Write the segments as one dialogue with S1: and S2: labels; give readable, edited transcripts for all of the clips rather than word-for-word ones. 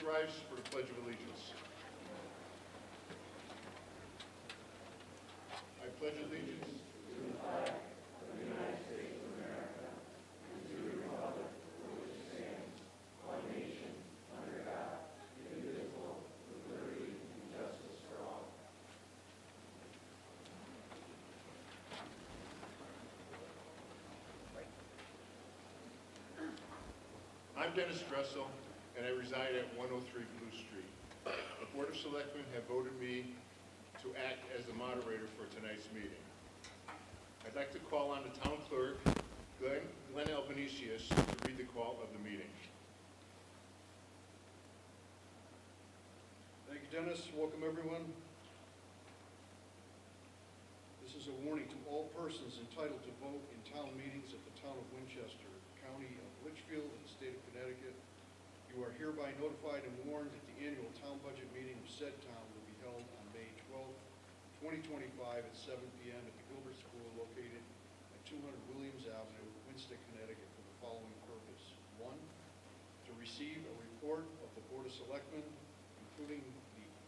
S1: rise for the Pledge of Allegiance. I pledge allegiance to the flag of the United States of America and to the republic for which it stands, one nation, under God, indivisible, with liberty and justice for all. I'm Dennis Dressel, and I reside at 103 Blue Street. The Board of Selectmen have voted me to act as the moderator for tonight's meeting. I'd like to call on the town clerk, Glenn Albanesius, to read the call of the meeting.
S2: Thank you, Dennis. Welcome, everyone. This is a warning to all persons entitled to vote in town meetings of the town of Winchester, county of Litchfield, and the state of Connecticut. You are hereby notified and warned that the annual town budget meeting of said town will be held on May 12, 2025 at 7 p.m. at the Gilbert School located at 200 Williams Avenue, Winsted, Connecticut for the following purpose. 1, to receive a report of the Board of Selectmen, including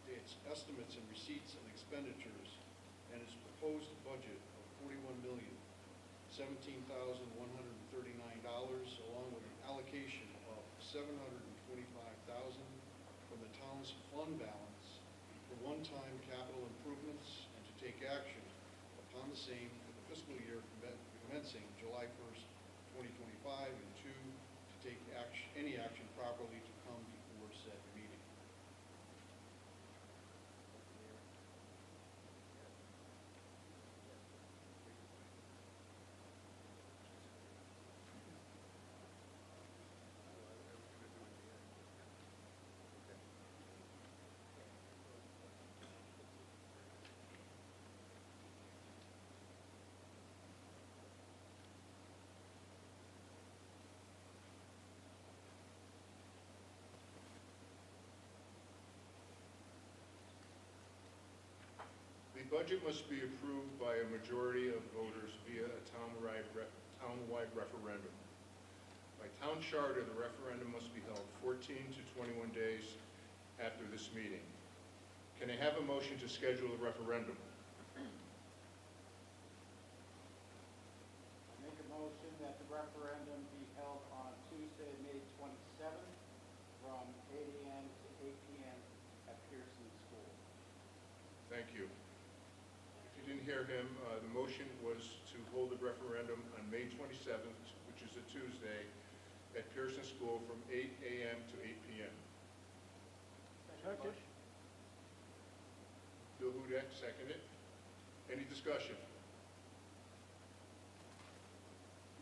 S2: its estimates and receipts and expenditures, and its proposed budget of $41,017,139, along with an allocation of $725,000 from the town's fund balance for one-time capital improvements, and to take action upon the same for the fiscal year commencing July 1st, 2025, and 2, to take any action properly to come before said meeting.
S1: The budget must be approved by a majority of voters via a town-wide referendum. By town charter, the referendum must be held 14 to 21 days after this meeting. Can I have a motion to schedule a referendum?
S3: I make a motion that the referendum be held on Tuesday, May 27th from 8 a.m. to 8 p.m. at Pearson School.
S1: Thank you. If you didn't hear him, the motion was to hold the referendum on May 27th, which is a Tuesday, at Pearson School from 8 a.m. to 8 p.m.
S3: Second.
S1: Bill Hudak, seconded. Any discussion?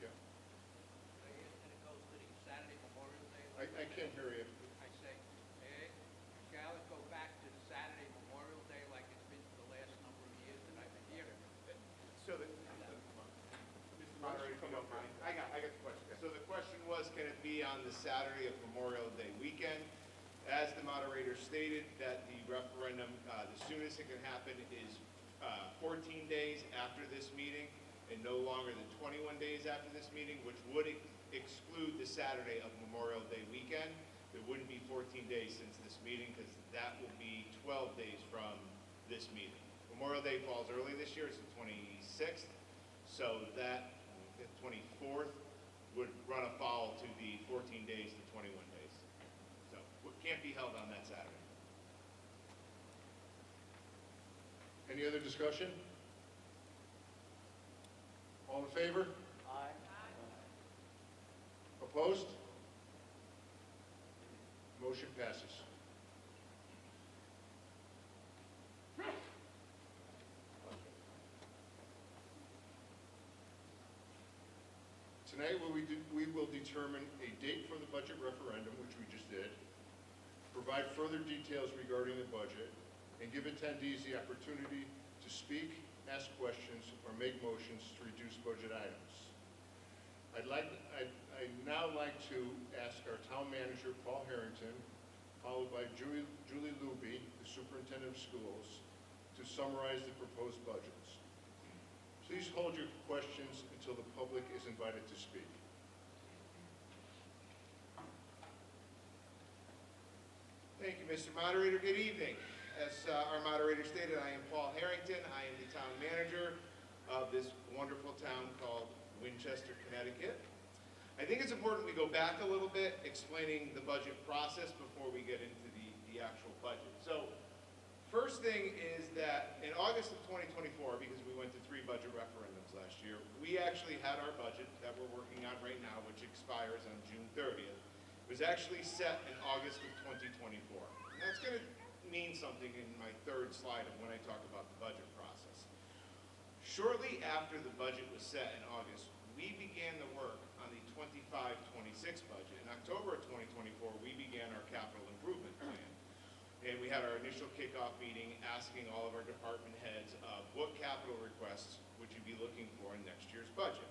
S1: Yeah.
S4: And it goes to the Saturday Memorial Day.
S1: I can't hear you.
S4: I say, shall it go back to the Saturday Memorial Day like it's been for the last number of years that I've been here?
S5: So the, Mr. Moderator, if you don't mind, I got the question. So the question was, can it be on the Saturday of Memorial Day weekend? As the moderator stated, that the referendum, the soonest it can happen is 14 days after this meeting, and no longer than 21 days after this meeting, which would exclude the Saturday of Memorial Day weekend. There wouldn't be 14 days since this meeting, because that will be 12 days from this meeting. Memorial Day falls early this year, it's the 26th, so that, the 24th, would run afoul to the 14 days to 21 days. So it can't be held on that Saturday.
S1: Any other discussion? All in favor?
S3: Aye.
S1: Opposed? Motion passes. Tonight we will determine a date for the budget referendum, which we just did, provide further details regarding the budget, and give attendees the opportunity to speak, ask questions, or make motions to reduce budget items. I'd now like to ask our town manager, Paul Harrington, followed by Julie Luby, the superintendent of schools, to summarize the proposed budgets. Please hold your questions until the public is invited to speak.
S5: Thank you, Mr. Moderator. Good evening. As our moderator stated, I am Paul Harrington. I am the town manager of this wonderful town called Winchester, Connecticut. I think it's important we go back a little bit explaining the budget process before we get into the actual budget. So first thing is that in August of 2024, because we went to 3 budget referendums last year, we actually had our budget that we're working on right now, which expires on June 30th. It was actually set in August of 2024. And that's going to mean something in my third slide of when I talk about the budget process. Shortly after the budget was set in August, we began the work on the 25-26 budget. In October of 2024, we began our capital improvement plan. And we had our initial kickoff meeting asking all of our department heads what capital requests would you be looking for in next year's budget.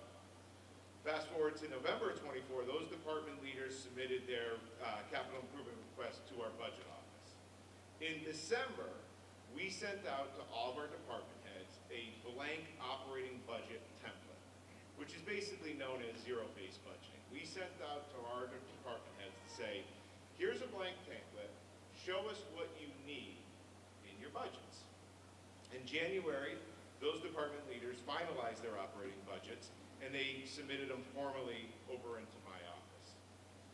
S5: Fast forward to November of 24, those department leaders submitted their capital improvement requests to our budget office. In December, we sent out to all of our department heads a blank operating budget template, which is basically known as zero-based budgeting. We sent out to our department heads to say, here's a blank template, show us what you need in your budgets. In January, those department leaders finalized their operating budgets, and they submitted them formally over into my office.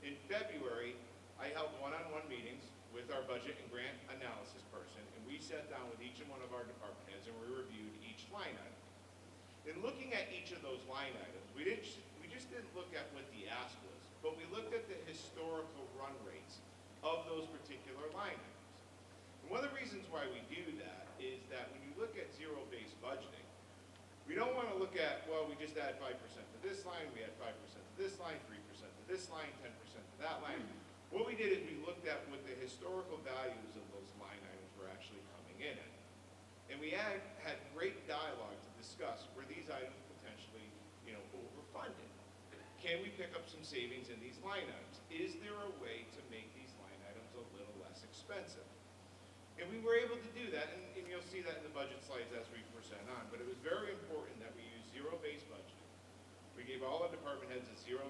S5: In February, I held one-on-one meetings with our budget and grant analysis person, and we sat down with each and one of our department heads, and we reviewed each line item. In looking at each of those line items, we just didn't look at what the ask was, but we looked at the historical run rates of those particular line items. And one of the reasons why we do that is that when you look at zero-based budgeting, we don't want to look at, well, we just add 5% to this line, we add 5% to this line, 3% to this line, 10% to that line. What we did is we looked at what the historical values of those line items were actually coming in at. And we had great dialogue to discuss were these items potentially, overfunded. Can we pick up some savings in these line items? Is there a way to make these line items a little less expensive? And we were able to do that, and you'll see that in the budget slides as we present on, but it was very important that we use zero-based budgeting. We gave all our department heads a zero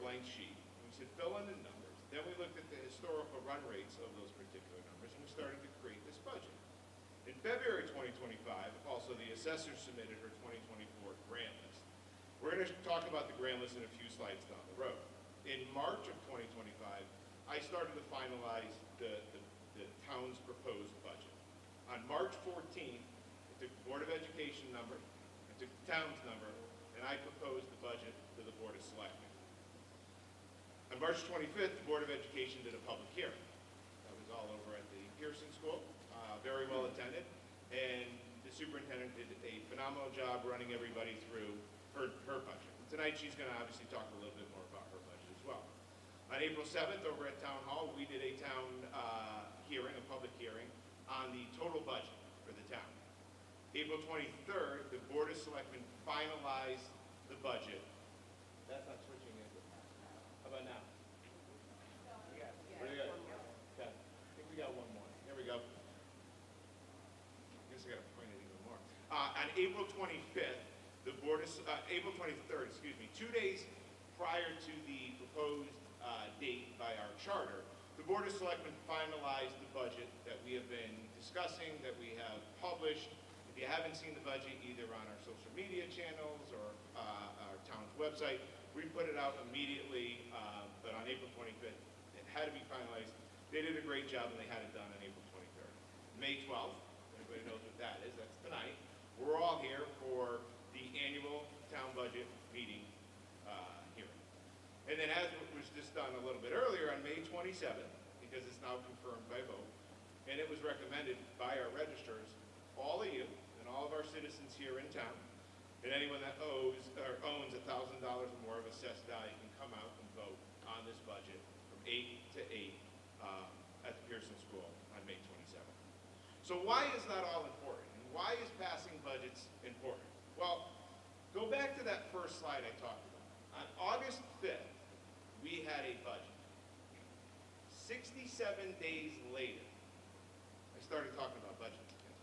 S5: blank sheet. We said, fill in the numbers. Then we looked at the historical run rates of those particular numbers, and we started to create this budget. In February 2025, also the assessor submitted her 2024 grant list. We're going to talk about the grant list in a few slides down the road. In March of 2025, I started to finalize the town's proposed budget. On March 14th, I took the Board of Education number, I took the town's number, and I proposed the budget to the Board of Selectmen. On March 25th, the Board of Education did a public hearing. That was all over at the Pearson School, very well attended, and the superintendent did a phenomenal job running everybody through her budget. And tonight she's going to obviously talk a little bit more about her budget as well. On April 7th, over at Town Hall, we did a town hearing, a public hearing, on the total budget for the town. April 23rd, the Board of Selectmen finalized the budget. That's not switching in. How about now? Pretty good. Okay. I think we got one more. Here we go. I guess I got to point it even more. On April 25th, the April 23rd, 2 days prior to the proposed date by our charter, the Board of Selectmen finalized the budget that we have been discussing, that we have published. If you haven't seen the budget either on our social media channels or our town's website, we put it out immediately, but on April 25th, it had to be finalized. They did a great job, and they had it done on April 23rd. May 12th, everybody knows what that is, that's tonight. We're all here for the annual town budget meeting hearing. And then as was just done a little bit earlier, on May 27th, because it's now confirmed by vote, and it was recommended by our registrars, all of you and all of our citizens here in town, and anyone that owns $1,000 or more of assessed value can come out and vote on this budget from 8 to 8 at the Pearson School on May 27th. So why is that all important? And why is passing budgets important? Well, go back to that first slide I talked about. On August 5th, we had a budget. 67 days later, I started talking about budgets again.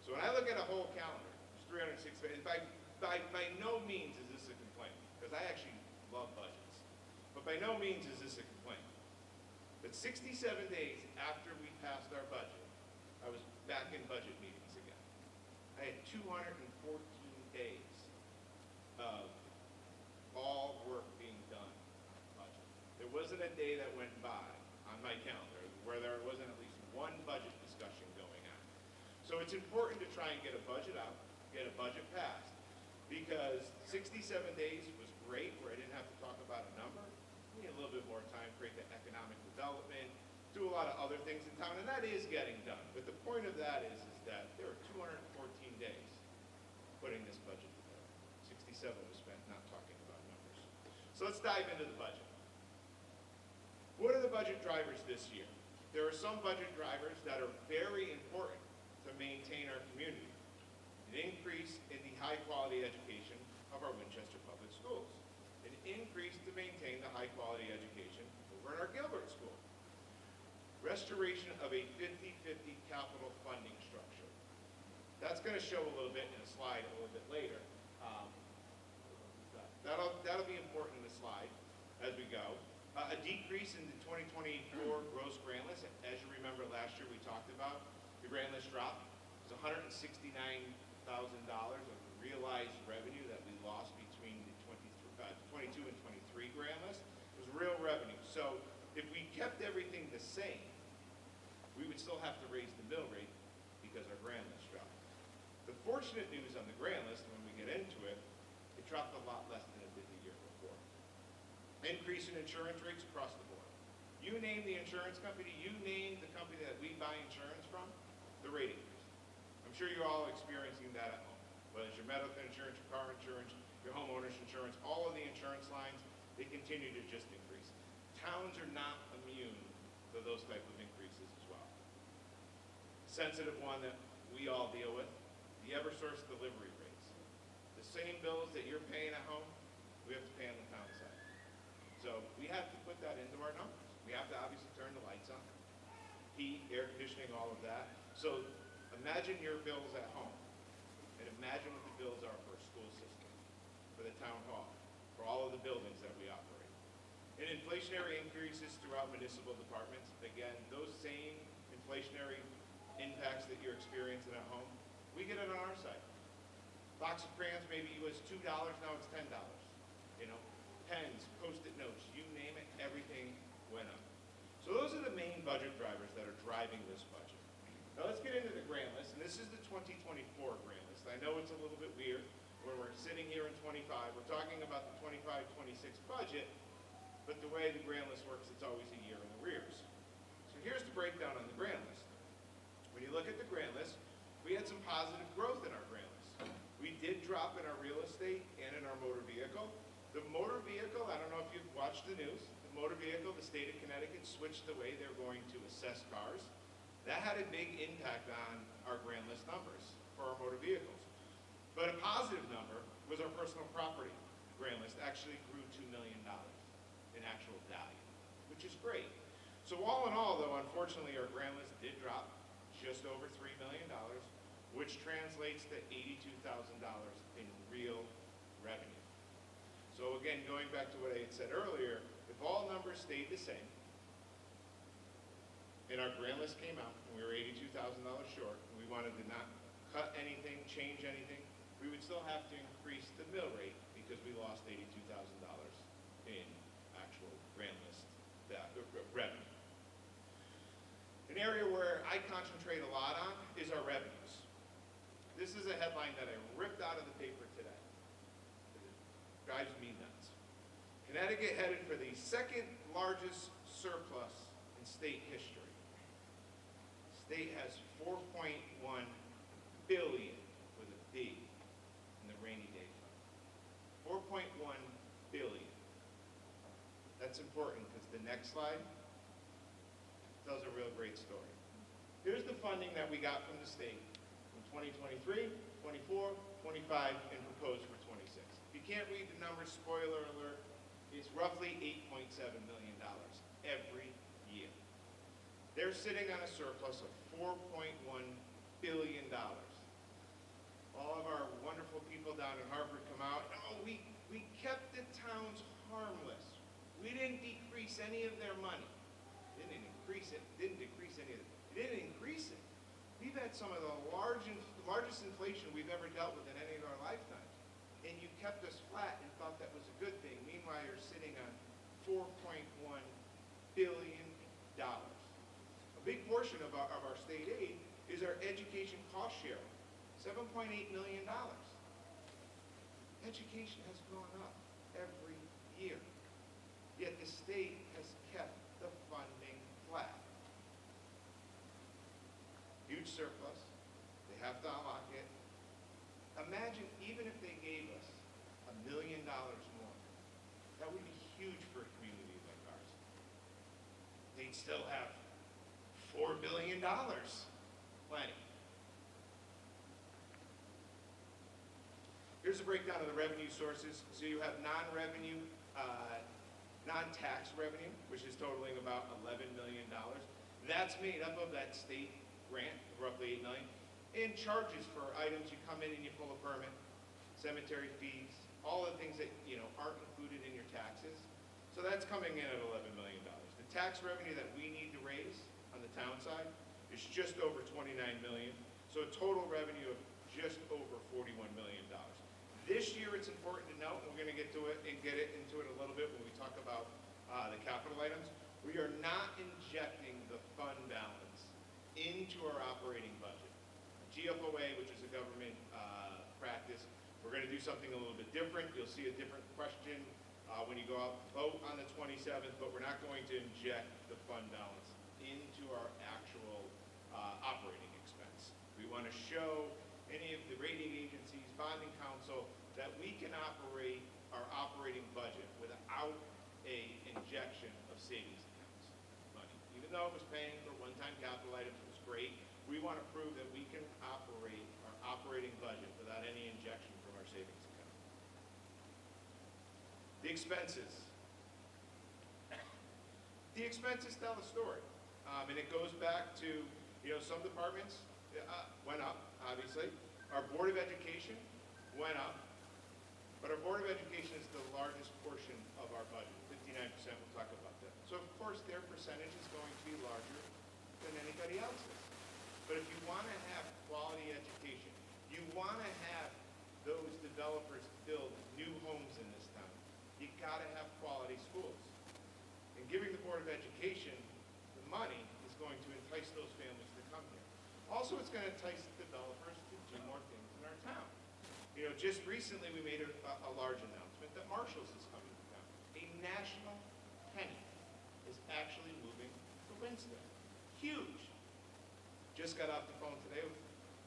S5: So when I look at a whole calendar, it's 306 days. By no means is this a complaint, because I actually love budgets. But by no means is this a complaint. But 67 days after we passed our budget, I was back in budget meetings again. I had 214 days of all work being done on the budget. There wasn't a day that went by on my calendar where there wasn't at least one budget discussion going on. So it's important to try and get a budget out, get a budget passed, because 67 days was great where I didn't have to talk about a number. We need a little bit more time, create the economic development, do a lot of other things in town, and that is getting done. But the point of that is that there are 214 days putting this budget together. 67 was spent not talking about numbers. So let's dive into the budget. What are the budget drivers this year? There are some budget drivers that are very important to maintain our community. An increase in the high-quality education of our Winchester Public Schools. An increase to maintain the high-quality education over in our Gilbert School. Restoration of a 50-50 capital funding structure. That's going to show a little bit in a slide a little bit later. That'll be important in the slide as we go. A decrease in the 2024 gross grant list. As you remember, last year we talked about the grant list drop. It was $169,000 of realized revenue that we lost between the 22 and 23 grant list. It was real revenue. So if we kept everything the same, we would still have to raise the mill rate because our grant list dropped. The fortunate news on the grant list, when we get into it, it dropped a lot less than it did the year before. Increase in insurance rates across the board. You name the insurance company, you name the company that we buy insurance from, the rate increase. I'm sure you're all experiencing that at home. Whether it's your medical insurance, your car insurance, your homeowner's insurance, all of the insurance lines, they continue to just increase. Towns are not immune to those type of increases as well. Sensitive one that we all deal with, the Eversource delivery rates. The same bills that you're paying at home, we have to pay on the town side. So we have to put that into our numbers. We have to obviously turn the lights on, heat, air conditioning, all of that. So imagine your bills at home, and imagine what the bills are for a school system, for the town hall, for all of the buildings that we operate. And inflationary increases throughout municipal departments, again, those same inflationary impacts that you're experiencing at home, we get it on our side. Box of crayons maybe was $2, now it's $10. You know, pens, Post-it notes, you name it, everything went up. So those are the main budget drivers that are driving this budget. Now let's get into the grant list, and this is the 2024 grant list. I know it's a little bit weird when we're sitting here in 25. We're talking about the 25-26 budget, but the way the grant list works, it's always a year in arrears. So here's the breakdown on the grant list. When you look at the grant list, we had some positive growth in our grant list. We did drop in our real estate and in our motor vehicle. The motor vehicle, I don't know if you've watched the news, the motor vehicle, the state of Connecticut switched the way they're going to assess cars. That had a big impact on our grand list numbers for our motor vehicles. But a positive number was our personal property grand list actually grew $2 million in actual value, which is great. So all in all, though, unfortunately, our grand list did drop just over $3 million, which translates to $82,000 in real revenue. So again, going back to what I had said earlier, if all numbers stayed the same, and our grand list came out, and we were $82,000 short, and we wanted to not cut anything, change anything, we would still have to increase the mill rate because we lost $82,000 in actual grand list revenue. An area where I concentrate a lot on is our revenues. This is a headline that I ripped out of the paper today. Drives me nuts. Connecticut headed for the second largest surplus in state history. State has $4.1 billion with a B in the rainy day fund. $4.1 billion. That's important because the next slide tells a real great story. Here's the funding that we got from the state in 2023, 24, 25, and proposed for 26. If you can't read the numbers, spoiler alert, it's roughly $8.7 million every year. They're sitting on a surplus of $4.1 billion. All of our wonderful people down in Harvard come out, oh, we kept the towns harmless. We didn't decrease any of their money. Didn't increase it, didn't decrease any of it. It didn't increase it. We've had some of the largest inflation we've ever dealt with in any of our lifetimes. And you kept us flat and thought that was a good thing. Meanwhile, you're sitting on $4.1 billion. A big portion of our state aid is our education cost share, $7.8 million. Education has gone up every year, yet the state has kept the funding flat. Huge surplus, they have to unlock it. Imagine even if they gave us $1 million more, that would be huge for a community like ours. They'd still have $4 billion, plenty. Here's a breakdown of the revenue sources. So you have non-revenue, non-tax revenue, which is totaling about $11 million. That's made up of that state grant, roughly $8 million, and charges for items you come in and you pull a permit, cemetery fees, all the things that aren't included in your taxes. So that's coming in at $11 million. The tax revenue that we need to raise on the town side is just over $29 million. So a total revenue of just over $41 million. This year, it's important to note, and we're going to get to it and get into it a little bit when we talk about the capital items. We are not injecting the fund balance into our operating budget. GFOA, which is a government practice, we're going to do something a little bit different. You'll see a different question when you go out to vote on the 27th, but we're not going to inject the fund balance into our actual operating expense. We want to show any of the rating agencies, bonding council, that we can operate our operating budget without a injection of savings accounts money. Even though it was paying for one-time capital items, it was great. We want to prove that we can operate our operating budget without any injection from our savings account. The expenses. The expenses tell the story. And it goes back to, some departments went up, obviously. Our Board of Education went up. But our Board of Education is the largest portion of our budget, 59%, we'll talk about that. So of course their percentage is going to be larger than anybody else's. But if you want to have quality education, you want to have those developers build new homes in this town, you got to have quality schools. And giving the Board of Education the money is going to entice those families to come here. Also, it's going to entice developers to do more things in our town. Just recently we made a large announcement that Marshall's is coming to town. A national penny is actually moving to Winsted. Huge. Just got off the phone today with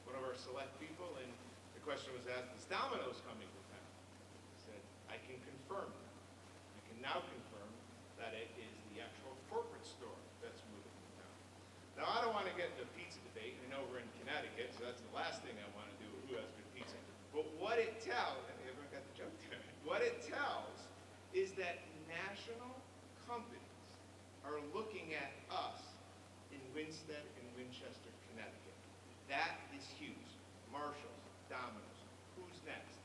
S5: one of our select people, and the question was asked, is Domino's coming to town? I said, I can confirm that. I can now confirm that it is the actual corporate store that's moving to town. Now, I don't want to get into a pizza debate. I know we're in Connecticut, so that's the last thing I want to do, who has good pizza. But what it tells, and everyone got the joke there, what it tells is that national companies are looking at us in Winsted and Winchester, Connecticut. That is huge. Marshall's, Domino's, who's next?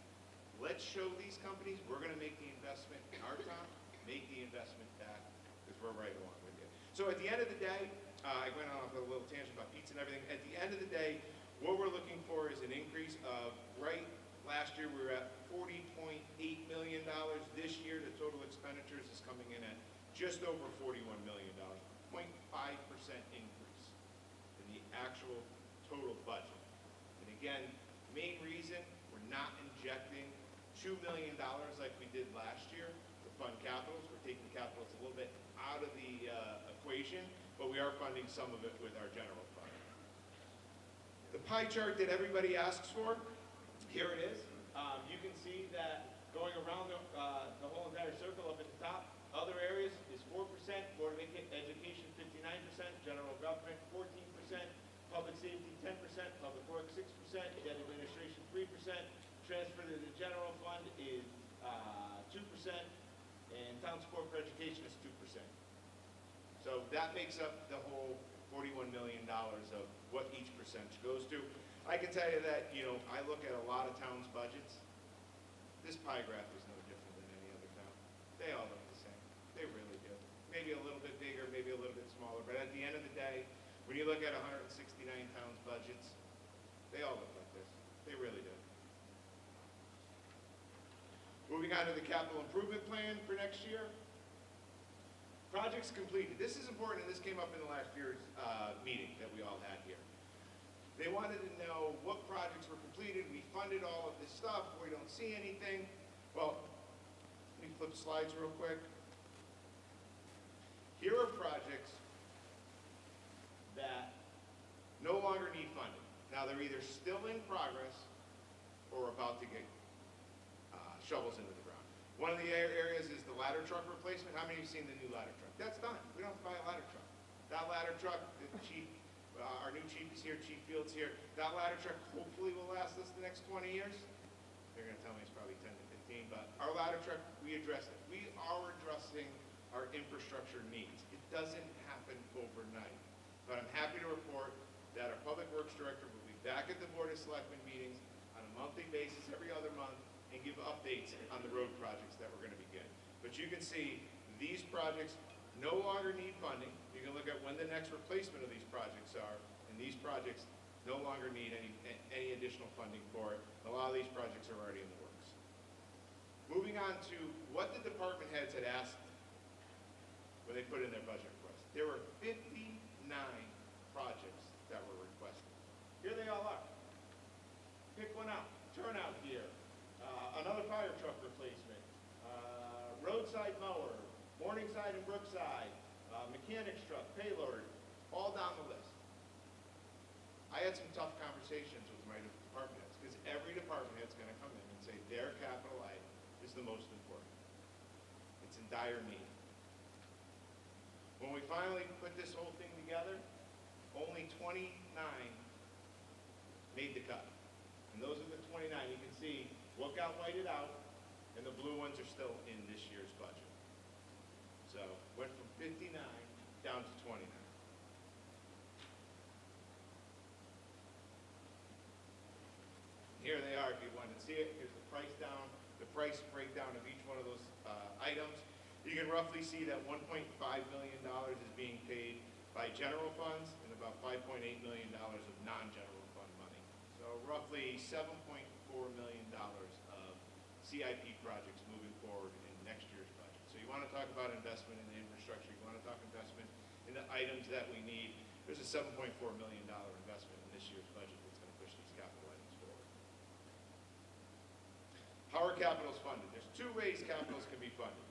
S5: Let's show these companies we're going to make the investment in our town, make the investment back, because we're right along with you. So at the end of the day, I went off a little tangent about pizza and everything. At the end of the day, what we're looking for is an increase of, last year we were at $40.8 million. This year the total expenditures is coming in at just over $41 million, 0.5% increase in the actual total budget. And again, main reason, we're not injecting $2 million like we did last year to fund capitals. We're taking capitals a little bit out of the equation, but we are funding some of it with our general fund. The pie chart that everybody asks for, here it is. You can see that going around the whole entire circle up at the top, other areas is 4%, Board of Education 59%, general government 14%, public safety 10%, public works 6%, debt administration 3%, transfer to the general fund is 2%, and town support for education is 2%. So that makes up the whole $41 million of what each percentage goes to. I can tell you that, I look at a lot of towns' budgets. This pie graph is no different than any other town. They all look the same. They really do. Maybe a little bit bigger, maybe a little bit smaller, When you look at 169 towns' budgets, they all look like this. They really do. Moving on to the capital improvement plan for next year. Projects completed. This is important, and this came up in the last year's meeting that we all had here. They wanted to know what projects were completed. We funded all of this stuff. We don't see anything. Well, let me flip slides real quick. Here are projects that no longer need funding. Now, they're either still in progress or about to get shovels into the ground. One of the areas is the ladder truck replacement. How many of you seen the new ladder truck? That's done. We don't have to buy a ladder truck. That ladder truck, the chief, our new chief is here, Chief Fields here. That ladder truck hopefully will last us the next 20 years. They're going to tell me it's probably 10 to 15, but our ladder truck, we addressed it. We are addressing our infrastructure needs. It doesn't happen overnight. But I'm happy to report that our Public Works Director will be back at the Board of Selectmen meetings on a monthly basis every other month and give updates on the road projects that we're going to begin. But you can see these projects no longer need funding. You can look at when the next replacement of these projects are, and these projects no longer need any additional funding for it. A lot of these projects are already in the works. Moving on to what the department heads had asked when they put in their budget request. There were 59 projects that were requested. Here they all are. Pick one out. Turnout gear, another fire truck replacement, roadside mower, Morningside and Brookside, mechanics truck, payloader, all down the list. I had some tough conversations with my department heads because every department head's going to come in and say their capital item is the most important. It's in dire need. When we finally put this whole thing together, only 29 made the cut. And those are the 29. You can see what got whited out, and the blue ones are still in this year's budget. So, went from 59 down to 29. Here they are if you want to see it. Here's the price breakdown of each one of those items. You can roughly see that $1.5 million is being paid by general funds and about $5.8 million of non-general fund money. So roughly $7.4 million of CIP projects moving forward in next year's budget. So you want to talk about investment in the infrastructure, you want to talk investment in the items that we need. There's a $7.4 million investment in this year's budget that's going to push these capital items forward. How are capitals funded? There's two ways capitals can be funded.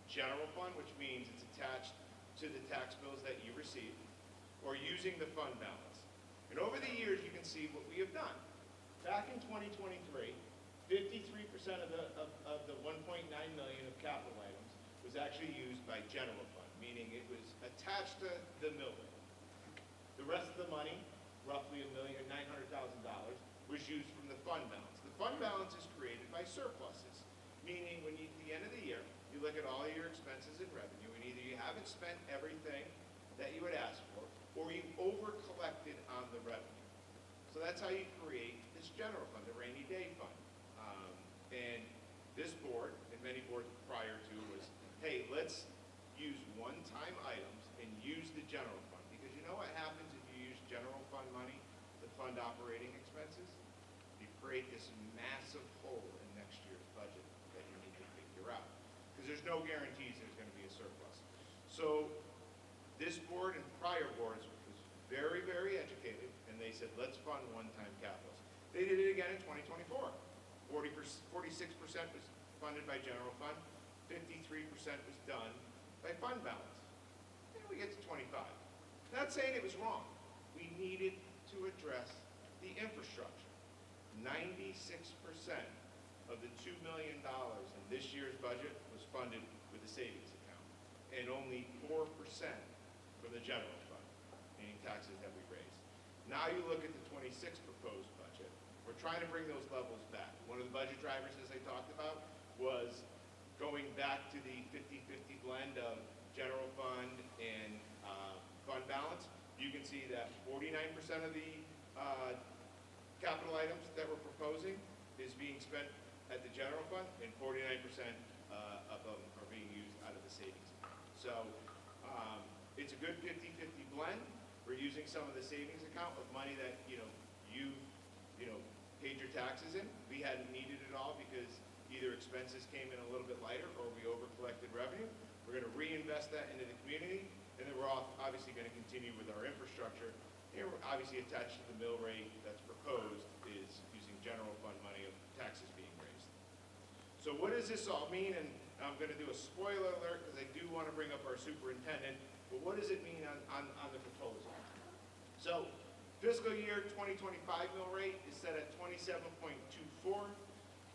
S5: General fund, which means it's attached to the tax bills that you receive, or using the fund balance. And over the years, you can see what we have done. Back in 2023, 53% of the 1.9 million of capital items was actually used by general fund, meaning it was attached to the mill rate. The rest of the money, roughly $1,900,000, was used from the fund balance. The fund balance is created by surpluses, meaning when you, at the end of the year, you look at all your expenses and revenue, and either you haven't spent everything that you had asked for, or you over-collected on the revenue. So that's how you create this general fund, the rainy day fund. And this board, and many boards prior to, was, hey, let's use one-time items and use the general fund. Because you know what happens if you use general fund money to fund operating expenses? You create this massive hole in next year's budget that you need to figure out. Because there's no guarantees there's going to be a surplus. So this board and prior boards was very, very educated, and they said, let's fund one-time capitals. They did it again in 2024. 46% was funded by general fund, 53% was done by fund balance. And we get to 25. Not saying it was wrong. We needed to address the infrastructure. 96% of the $2 million in this year's budget was funded with the savings account, and only 4% from the general fund, meaning taxes that we raised. Now you look at the 26 proposed budget. We're trying to bring those levels back. One of the budget drivers, as I talked about, was going back to the 50-50 blend of general fund and fund balance. You can see that 49% of the capital items that we're proposing is being spent at the general fund, and 49% of them are being used out of the savings account. So it's a good 50-50 blend. We're using using some of the savings account of money that, you paid your taxes in. We hadn't needed it all because either expenses came in a little bit lighter or we over collected revenue. We're going to reinvest that into the community, and then we're obviously going to continue with our infrastructure. Here, obviously attached to the mill rate that's proposed is using general fund money of taxes being raised. So what does this all mean? And I'm going to do a spoiler alert because I do want to bring up our superintendent, but what does it mean on the proposal? So fiscal year 2025 mill rate is set at 27.24.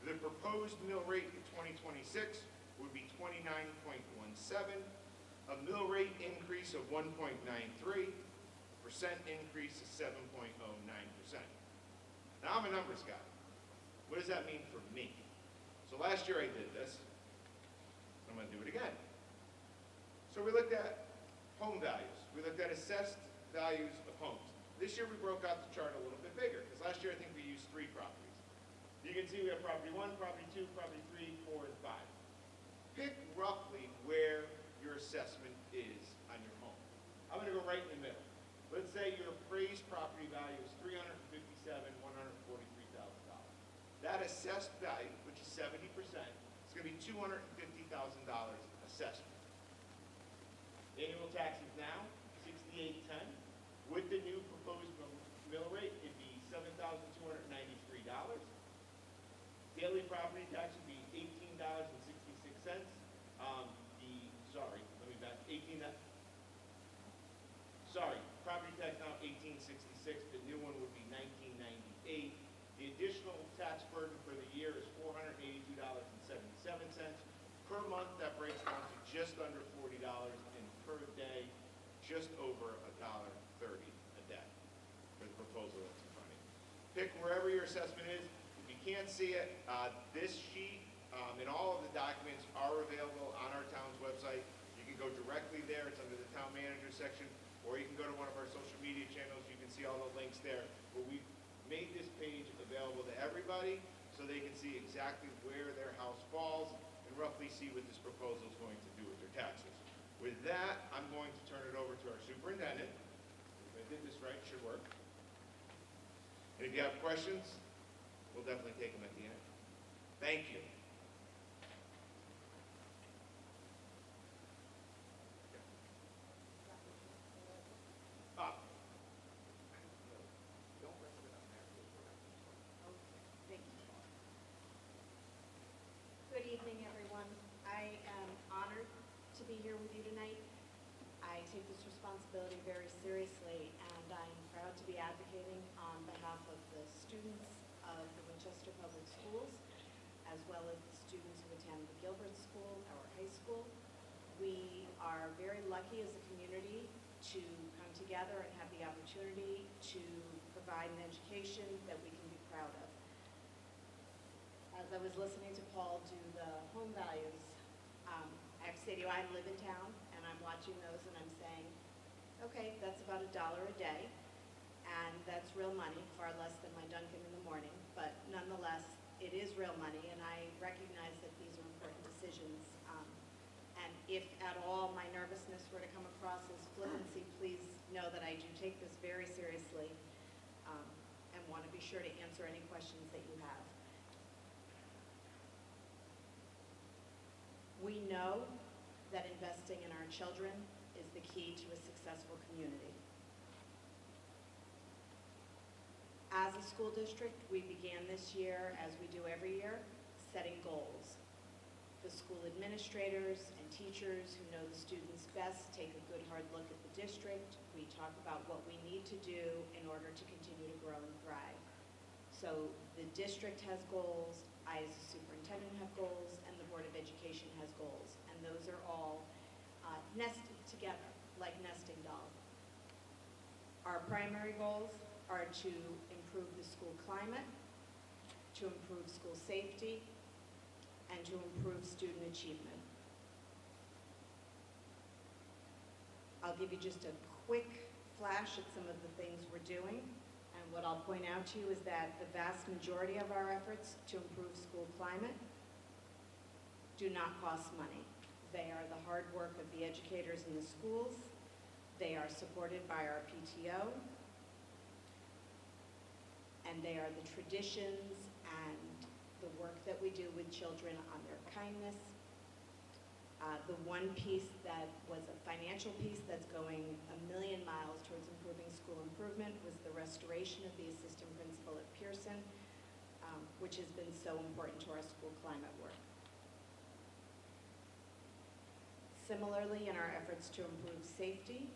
S5: The proposed mill rate in 2026 would be 29.17. A mill rate increase of 1.93. Increase is 7.09%. Now I'm a numbers guy. What does that mean for me? So last year I did this. I'm going to do it again. So we looked at home values. We looked at assessed values of homes. This year we broke out the chart a little bit bigger because last year I think we used 3 properties. You can see we have property 1, property 2, property 3, 4, and 5. Pick roughly where your assessment is on your home. I'm going to go right in the middle. Let's say your appraised property value is $357,143,000. That assessed value, which is 70%, is going to be $250,000 assessment. Annual taxes now, $6,810. With the new proposed mill rate, it'd be $7,293. Daily property tax would be $18.66. Property tax now $18.66. The new one would be $19.98. The additional tax burden for the year is $482.77. Per month, that breaks down to just under $40, and per day, just over $1.30 a day for the proposal that's in front of you. Pick wherever your assessment is. If you can't see it, this sheet and all of the documents are available on our town's website. You can go directly there. It's under the town manager section, or you can go to one of our social media channels. You can see all the links there. But we've made this page available to everybody so they can see exactly where their house falls and roughly see what this proposal is going to do with their taxes. With that, I'm going to turn it over to our superintendent. If I did this right, it should work. And if you have questions, we'll definitely take them at the end. Thank you.
S6: Good evening, everyone. I am honored to be here with you tonight. I take this responsibility very seriously, and I'm proud to be advocating on behalf of the students of the Winchester Public Schools, as well as the students who attend the Gilbert School, our high school. We are very lucky as a community to come together and have the opportunity to provide an education that we can be proud of. As I was listening to Paul do the home values, I have to say to you, I live in town, and I'm watching those, and I'm saying, okay, that's about $1 a day, and that's real money, far less than my Dunkin' in the morning, but nonetheless, it is real money, and I recognize that these are important decisions. And if at all my nervousness were to come across as flippancy, please know that I do take this very seriously and want to be sure to answer any questions that you have. We know that investing in our children is the key to a successful community. As a school district, we began this year, as we do every year, setting goals. The school administrators and teachers who know the students best take a good hard look at the district. We talk about what we need to do in order to continue to grow and thrive. So the district has goals, I as a superintendent have goals, and the Board of Education has goals. And those are all nested together, like nesting dolls. Our primary goals are to improve the school climate, to improve school safety, and to improve student achievement. I'll give you just a quick flash at some of the things we're doing. And what I'll point out to you is that the vast majority of our efforts to improve school climate do not cost money. They are the hard work of the educators in the schools. They are supported by our PTO, and they are the traditions and the work that we do with children on their kindness. The one piece that was a financial piece that's going a million miles towards improving school improvement was the restoration of the assistant principal at Pearson, which has been so important to our school climate work. Similarly, in our efforts to improve safety,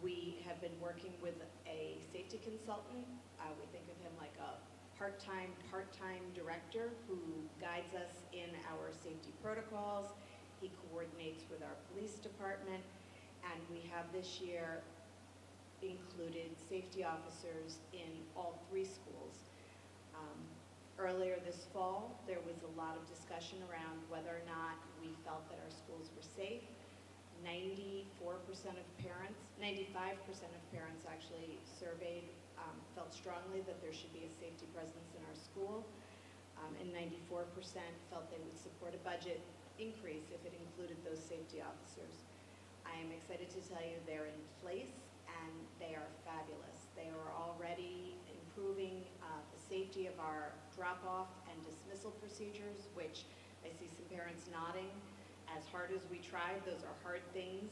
S6: we have been working with a safety consultant. We think of him like a part-time director who guides us in our safety protocols. He coordinates with our police department, and we have this year included safety officers in all 3 schools. Earlier this fall, there was a lot of discussion around whether or not we felt that our schools were safe. 95% of parents actually surveyed felt strongly that there should be a safety presence in our school, and 94% felt they would support a budget increase if it included those safety officers. I am excited to tell you they're in place and they are fabulous. They are already improving the safety of our drop-off and dismissal procedures, which I see some parents nodding. As hard as we tried, those are hard things.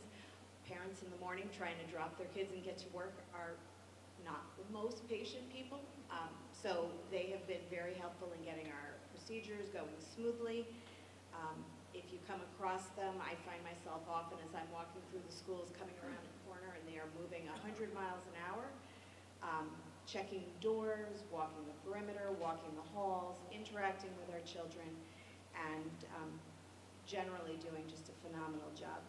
S6: Parents in the morning trying to drop their kids and get to work are not the most patient people. So they have been very helpful in getting our procedures going smoothly. If you come across them, I find myself often as I'm walking through the schools coming around a corner and they are moving 100 miles an hour, checking doors, walking the perimeter, walking the halls, interacting with our children, and generally doing just a phenomenal job.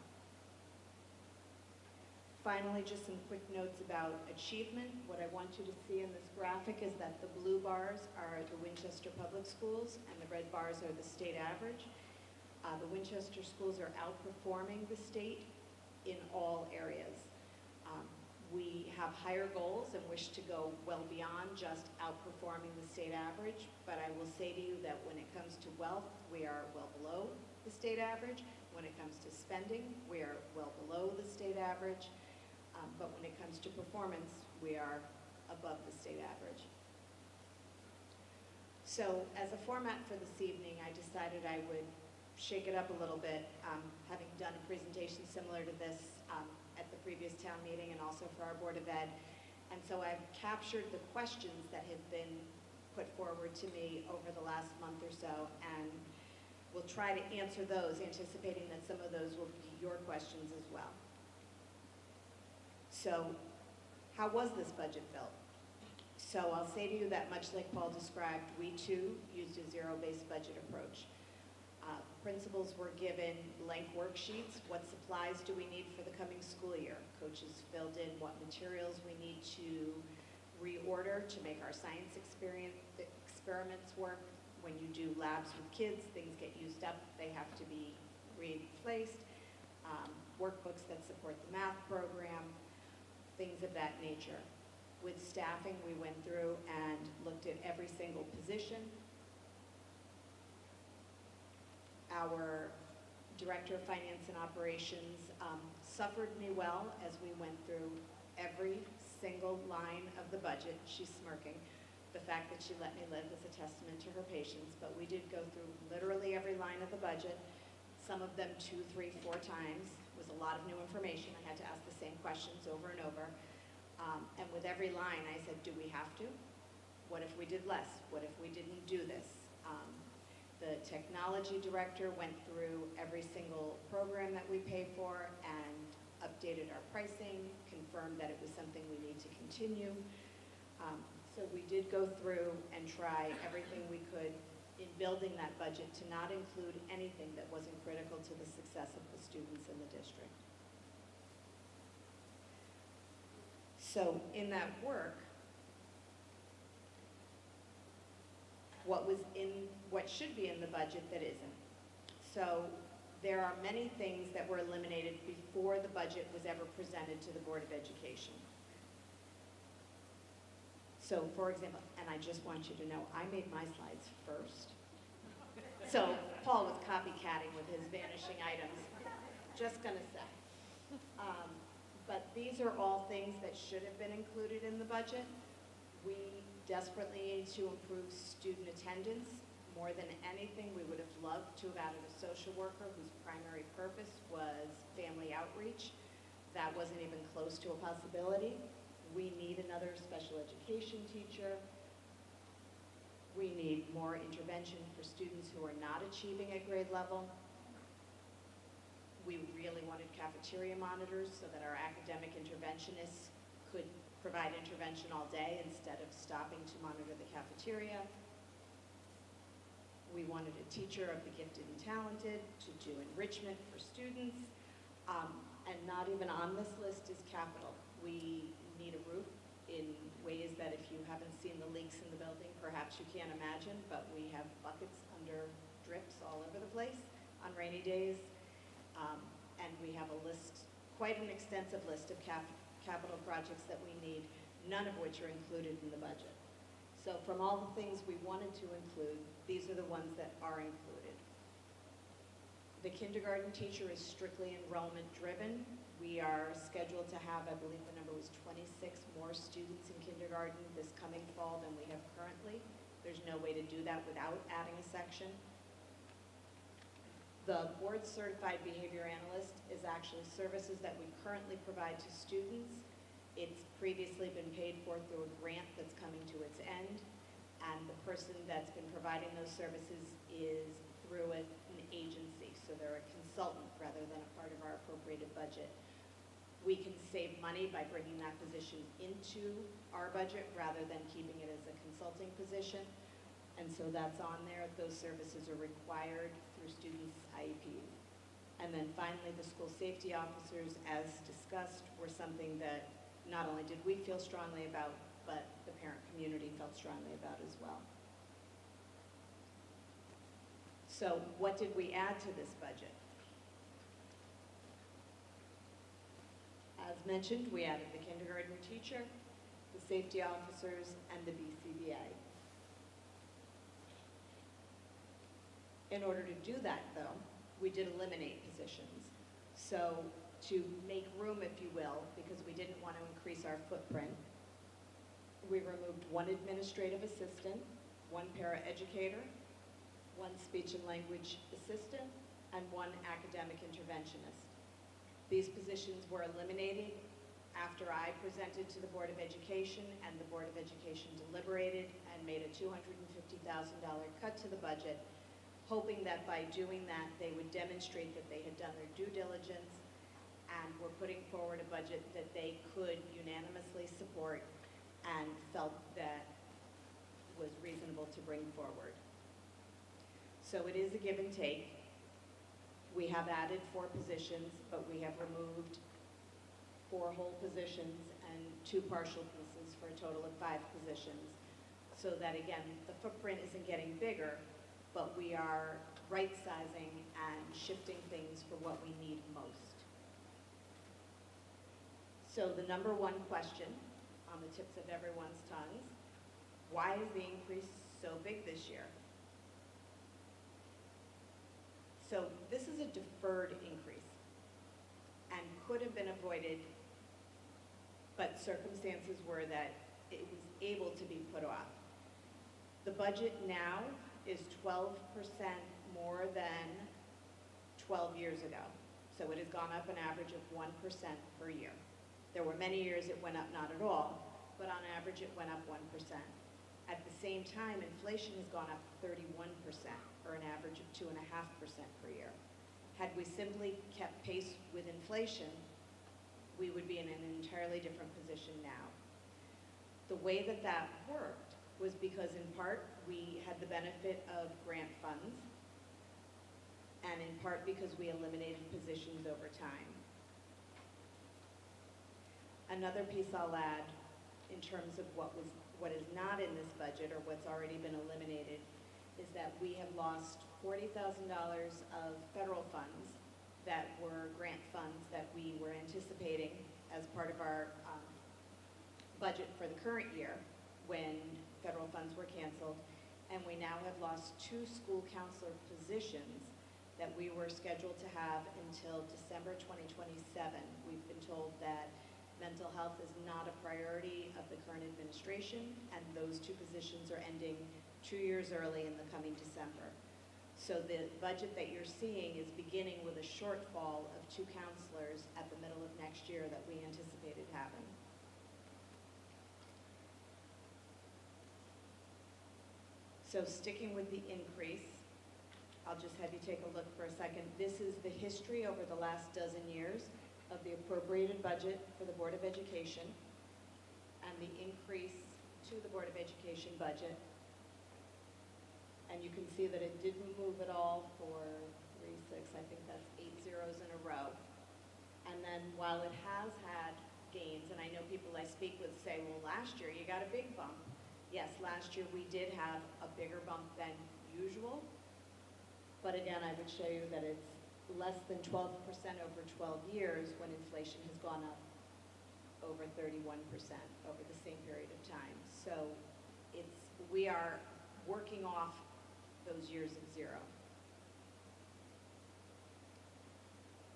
S6: Finally, just some quick notes about achievement. What I want you to see in this graphic is that the blue bars are the Winchester Public Schools and the red bars are the state average. The Winchester schools are outperforming the state in all areas. We have higher goals and wish to go well beyond just outperforming the state average, but I will say to you that when it comes to wealth, we are well below the state average. When it comes to spending, we are well below the state average. But when it comes to performance, we are above the state average. So as a format for this evening, I decided I would shake it up a little bit, having done a presentation similar to this at the previous town meeting and also for our Board of Ed. And so I've captured the questions that have been put forward to me over the last month or so, and we'll try to answer those, anticipating that some of those will be your questions as well. So, how was this budget built? So I'll say to you that much like Paul described, we too used a zero-based budget approach. Principals were given blank worksheets. What supplies do we need for the coming school year? Coaches filled in what materials we need to reorder to make our science experiments work. When you do labs with kids, things get used up. They have to be replaced. Workbooks that support the math program, things of that nature. With staffing, we went through and looked at every single position. Our Director of Finance and Operations suffered me well as we went through every single line of the budget. She's smirking. The fact that she let me live is a testament to her patience, but we did go through literally every line of the budget, some of them 2, 3, 4 times. It was a lot of new information. I had to ask the same questions over and over. And with every line, I said, do we have to? What if we did less? What if we didn't do this? The technology director went through every single program that we pay for and updated our pricing, confirmed that it was something we need to continue. So we did go through and try everything we could in building that budget to not include anything that wasn't critical to the success of the students in the district. So in that work, what should be in the budget that isn't. So there are many things that were eliminated before the budget was ever presented to the Board of Education. So for example, and I just want you to know, I made my slides first. So Paul was copycatting with his vanishing items, just gonna say. But these are all things that should have been included in the budget. We desperately need to improve student attendance. More than anything, we would have loved to have added a social worker whose primary purpose was family outreach. That wasn't even close to a possibility. We need another special education teacher. We need more intervention for students who are not achieving at grade level. We really wanted cafeteria monitors so that our academic interventionists could provide intervention all day instead of stopping to monitor the cafeteria. We wanted a teacher of the gifted and talented to do enrichment for students. And not even on this list is capital. We need a roof in ways that if you haven't seen the leaks in the building, perhaps you can't imagine, but we have buckets under drips all over the place on rainy days. And we have a list, quite an extensive list of capital projects that we need, none of which are included in the budget. So from all the things we wanted to include, these are the ones that are included. The kindergarten teacher is strictly enrollment driven. We are scheduled to have, I believe the number was 26 more students in kindergarten this coming fall than we have currently. There's no way to do that without adding a section. The board certified behavior analyst is actually services that we currently provide to students. It's previously been paid for through a grant that's coming to its end, and the person that's been providing those services is through an agency, so they're a consultant rather than a part of our appropriated budget. We can save money by bringing that position into our budget rather than keeping it as a consulting position, and so that's on there. Those services are required through students' IEPs. And then finally, the school safety officers, as discussed, were something that not only did we feel strongly about, but the parent community felt strongly about as well. So what did we add to this budget? As mentioned, we added the kindergarten teacher, the safety officers, and the BCBA. In order to do that, though, we did eliminate positions. So to make room, if you will, because we didn't want to increase our footprint, we removed one administrative assistant, one paraeducator, one speech and language assistant, and one academic interventionist. These positions were eliminated after I presented to the Board of Education, and the Board of Education deliberated and made a $250,000 cut to the budget, hoping that by doing that, they would demonstrate that they had done their due diligence and were putting forward a budget that they could unanimously support and felt that was reasonable to bring forward. So it is a give and take. We have added 4 positions, but we have removed 4 whole positions and 2 partial pieces for a total of 5 positions. So that again, the footprint isn't getting bigger, but we are right-sizing and shifting things for what we need most. So the number one question on the tips of everyone's tongues, why is the increase so big this year? So this is a deferred increase and could have been avoided, but circumstances were that it was able to be put off. The budget now is 12% more than 12 years ago. So it has gone up an average of 1% per year. There were many years it went up not at all, but on average it went up 1%. At the same time, inflation has gone up 31%, or an average of 2.5% per year. Had we simply kept pace with inflation, we would be in an entirely different position now. The way that that worked was because in part we had the benefit of grant funds, and in part because we eliminated positions over time. Another piece I'll add in terms of what is not in this budget or what's already been eliminated is that we have lost $40,000 of federal funds that were grant funds that we were anticipating as part of our budget for the current year when federal funds were canceled, and we now have lost 2 school counselor positions that we were scheduled to have until December 2027. We've been told that mental health is not a priority of the current administration, and those two positions are ending 2 years early in the coming December. So the budget that you're seeing is beginning with a shortfall of 2 counselors at the middle of next year that we anticipated having. So sticking with the increase, I'll just have you take a look for a second. This is the history over the last dozen years of the appropriated budget for the Board of Education and the increase to the Board of Education budget. And you can see that it didn't move at all for 3, 6, I think that's 8 zeros in a row. And then while it has had gains, and I know people I speak with say, well, last year you got a big bump. Yes, last year we did have a bigger bump than usual. But again, I would show you that it's less than 12% over 12 years when inflation has gone up over 31% over the same period of time. So we are working off those years of zero.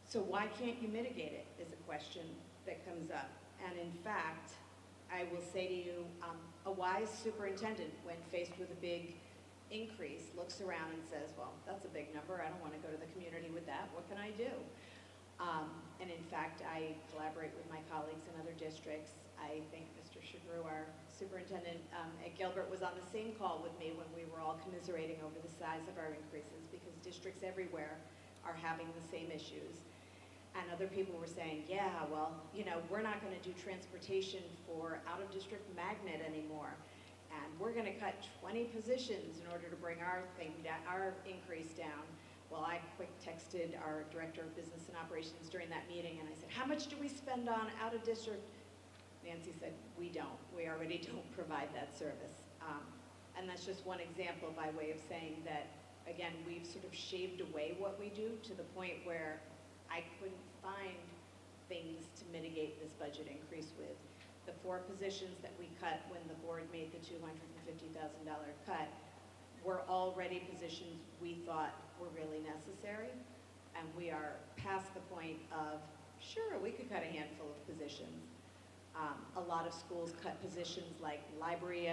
S6: So why can't you mitigate it is a question that comes up. And in fact, I will say to you, a wise superintendent, when faced with a big increase, looks around and says, well, that's a big number. I don't want to go to the community with that. What can I do? And in fact, I collaborate with my colleagues in other districts. I think Mr. Shadru, our superintendent at Gilbert, was on the same call with me when we were all commiserating over the size of our increases, because districts everywhere are having the same issues. And other people were saying, yeah, well, you know, we're not going to do transportation for out-of-district magnet anymore. And we're going to cut 20 positions in order to bring our increase down. Well, I quick texted our director of business and operations during that meeting, and I said, how much do we spend on out-of-district? Nancy said, we don't. We already don't provide that service. And that's just one example by way of saying that, again, we've sort of shaved away what we do to the point where I couldn't find things to mitigate this budget increase with. The 4 positions that we cut when the board made the $250,000 cut were already positions we thought were really necessary, and we are past the point of, sure, we could cut a handful of positions. A lot of schools cut positions like library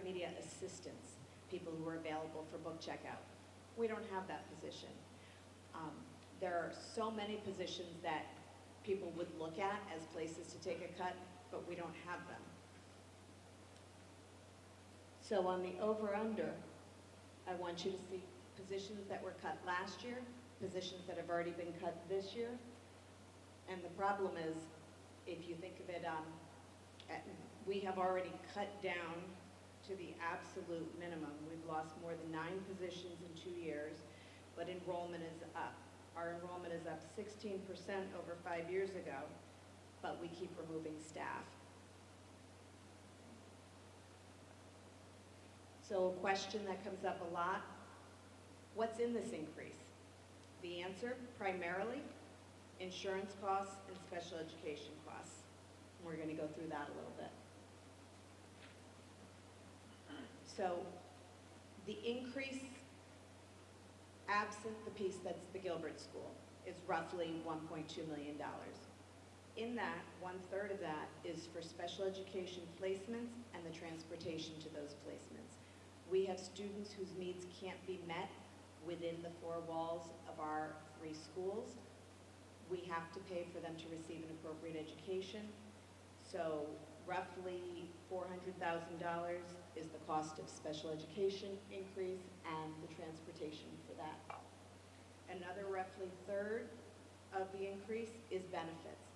S6: media assistants, people who are available for book checkout. We don't have that position. There are so many positions that people would look at as places to take a cut, but we don't have them. So on the over-under, I want you to see positions that were cut last year, positions that have already been cut this year. And the problem is, if you think of it, we have already cut down to the absolute minimum. We've lost more than 9 positions in 2 years, but enrollment is up. Our enrollment is up 16% over 5 years ago, but we keep removing staff. So a question that comes up a lot, what's in this increase? The answer, primarily, insurance costs and special education costs. We're going to go through that a little bit. So the increase, absent the piece that's the Gilbert School, is roughly $1.2 million. In that, 1/3 of that is for special education placements and the transportation to those placements. We have students whose needs can't be met within the 4 walls of our 3 schools. We have to pay for them to receive an appropriate education. So roughly $400,000 is the cost of special education increase and the transportation for that. Another roughly 1/3 of the increase is benefits.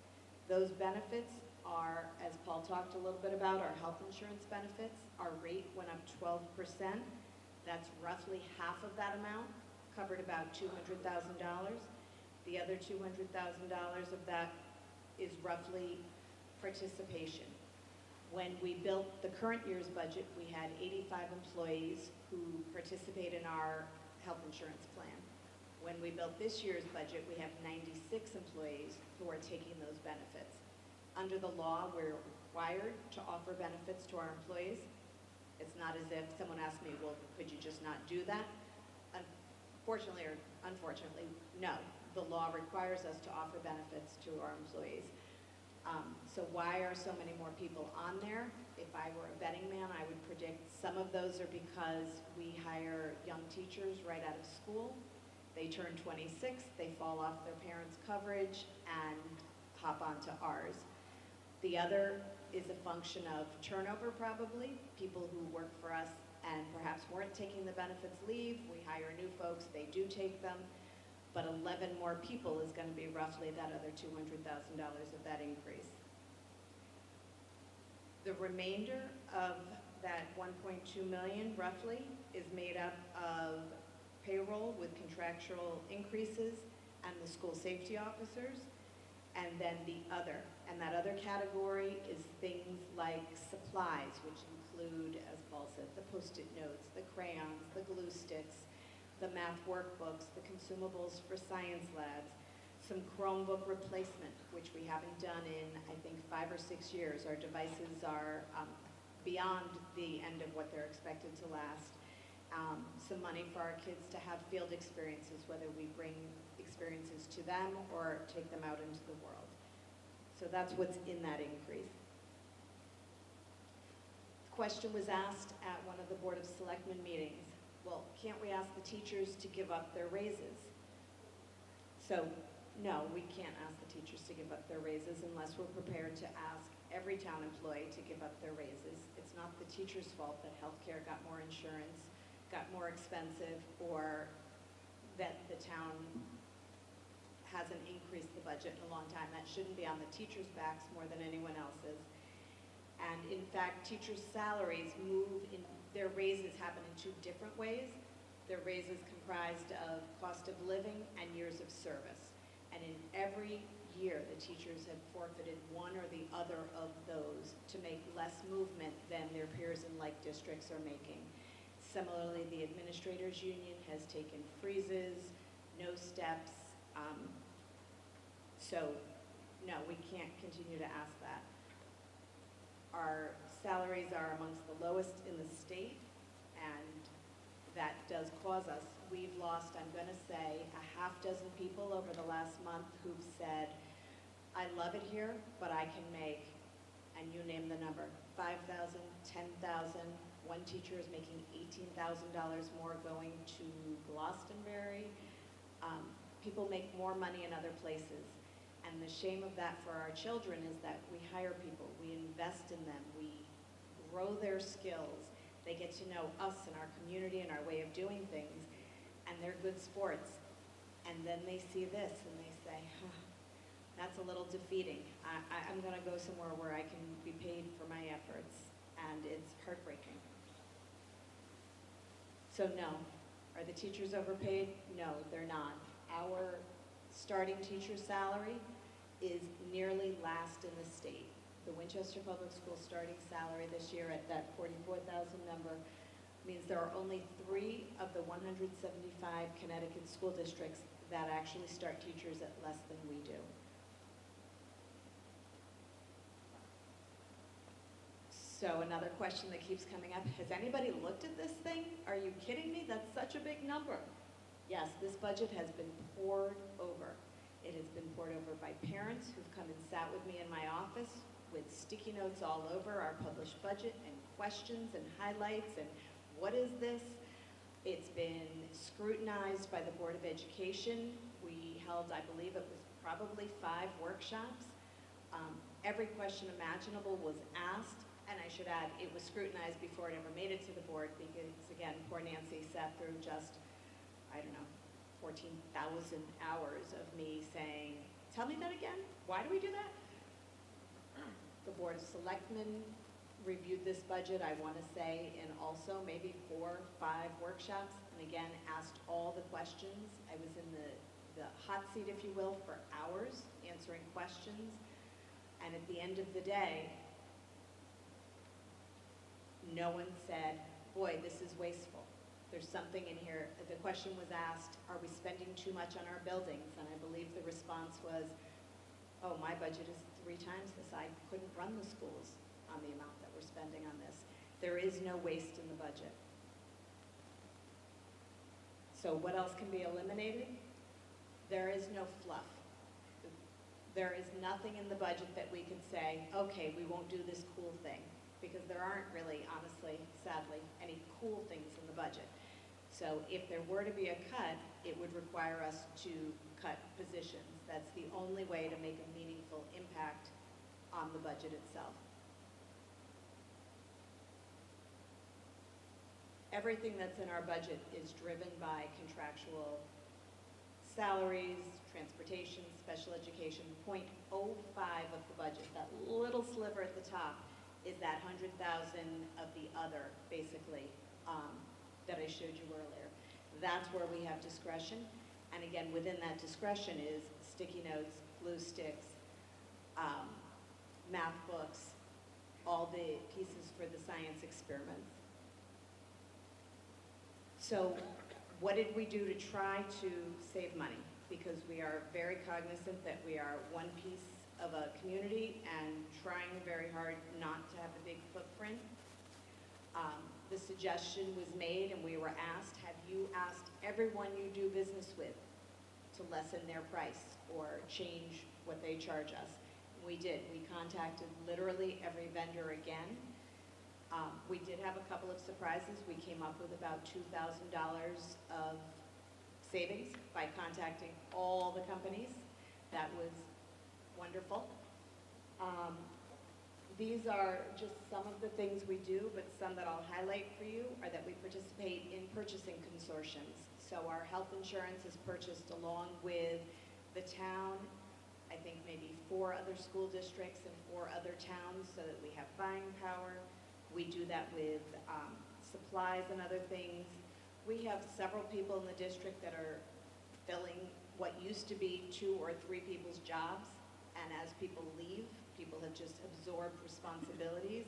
S6: Those benefits are, as Paul talked a little bit about, our health insurance benefits. Our rate went up 12%. That's roughly half of that amount, covered about $200,000. The other $200,000 of that is roughly participation. When we built the current year's budget, we had 85 employees who participate in our health insurance plan. When we built this year's budget, we have 96 employees who are taking those benefits. Under the law, we're required to offer benefits to our employees. It's not as if someone asked me, well, could you just not do that? Fortunately or unfortunately, no. The law requires us to offer benefits to our employees. So why are so many more people on there? If I were a betting man, I would predict some of those are because we hire young teachers right out of school. They turn 26, they fall off their parents' coverage and hop onto ours. The other is a function of turnover probably, people who work for us and perhaps weren't taking the benefits leave. We hire new folks, they do take them, but 11 more people is going to be roughly that other $200,000 of that increase. The remainder of that 1.2 million roughly is made up of payroll with contractual increases and the school safety officers, and then the other. And that other category is things like supplies, which include, as Paul said, the Post-it notes, the crayons, the glue sticks, the math workbooks, the consumables for science labs, some Chromebook replacement, which we haven't done in, I think, 5 or 6 years. Our devices are beyond the end of what they're expected to last. Some money for our kids to have field experiences, whether we bring experiences to them or take them out into the world. So that's what's in that increase. The question was asked at one of the Board of Selectmen meetings. Well, can't we ask the teachers to give up their raises? So, no, we can't ask the teachers to give up their raises unless we're prepared to ask every town employee to give up their raises. It's not the teacher's fault that healthcare got more insurance, got more expensive, or that the town hasn't increased the budget in a long time. That shouldn't be on the teachers' backs more than anyone else's. And in fact, teachers' salaries their raises happen in 2 different ways. Their raises comprised of cost of living and years of service. And in every year, the teachers have forfeited one or the other of those to make less movement than their peers in like districts are making. Similarly, the administrators union has taken freezes, no steps. So no, we can't continue to ask that. Our salaries are amongst the lowest in the state, and that does cause us. We've lost, I'm going to say, a half dozen people over the last month who've said, I love it here, but I can make, and you name the number, $5,000, $10,000. One teacher is making $18,000 more going to Glastonbury. People make more money in other places. And the shame of that for our children is that we hire people, we invest in them, we grow their skills, they get to know us and our community and our way of doing things, and they're good sports. And then they see this and they say, huh, that's a little defeating. I'm going to go somewhere where I can be paid for my efforts, and it's heartbreaking. So no. Are the teachers overpaid? No, they're not. Our starting teacher salary is nearly last in the state. The Winchester Public Schools starting salary this year at that 44,000 number means there are only 3 of the 175 Connecticut school districts that actually start teachers at less than we do. So another question that keeps coming up, has anybody looked at this thing? Are you kidding me? That's such a big number. Yes, this budget has been poured over. It has been poured over by parents who've come and sat with me in my office with sticky notes all over our published budget and questions and highlights and what is this? It's been scrutinized by the Board of Education. We held, I believe it was probably 5 workshops. Every question imaginable was asked, and I should add, it was scrutinized before it ever made it to the board because, again, poor Nancy sat through just, I don't know, 14,000 hours of me saying, tell me that again? Why do we do that? The Board of Selectmen reviewed this budget, I want to say, in also maybe 4 or 5 workshops, and again, asked all the questions. I was in the hot seat, if you will, for hours answering questions. And at the end of the day, no one said, boy, this is wasteful. There's something in here. The question was asked, are we spending too much on our buildings? And I believe the response was, oh, my budget is 3 times this. I couldn't run the schools on the amount that we're spending on this. There is no waste in the budget. So what else can be eliminated? There is no fluff. There is nothing in the budget that we could say, okay, we won't do this cool thing, because there aren't really, honestly, sadly, any cool things in the budget. So if there were to be a cut, it would require us to cut positions. That's the only way to make a meaningful impact on the budget itself. Everything that's in our budget is driven by contractual salaries, transportation, special education. 0.05 of the budget, that little sliver at the top, is that 100,000 of the other, basically, that I showed you earlier. That's where we have discretion. And again, within that discretion is sticky notes, glue sticks, math books, all the pieces for the science experiments. So what did we do to try to save money? Because we are very cognizant that we are one piece of a community and trying very hard not to have a big footprint. The suggestion was made and we were asked, have you asked everyone you do business with to lessen their price or change what they charge us? And we did. We contacted literally every vendor again. We did have a couple of surprises. We came up with about $2,000 of savings by contacting all the companies. That was wonderful. These are just some of the things we do, but some that I'll highlight for you are that we participate in purchasing consortiums. So our health insurance is purchased along with the town, I think maybe 4 other school districts and 4 other towns, so that we have buying power. We do that with supplies and other things. We have several people in the district that are filling what used to be 2 or 3 people's jobs, and as people leave, people have just absorbed responsibilities.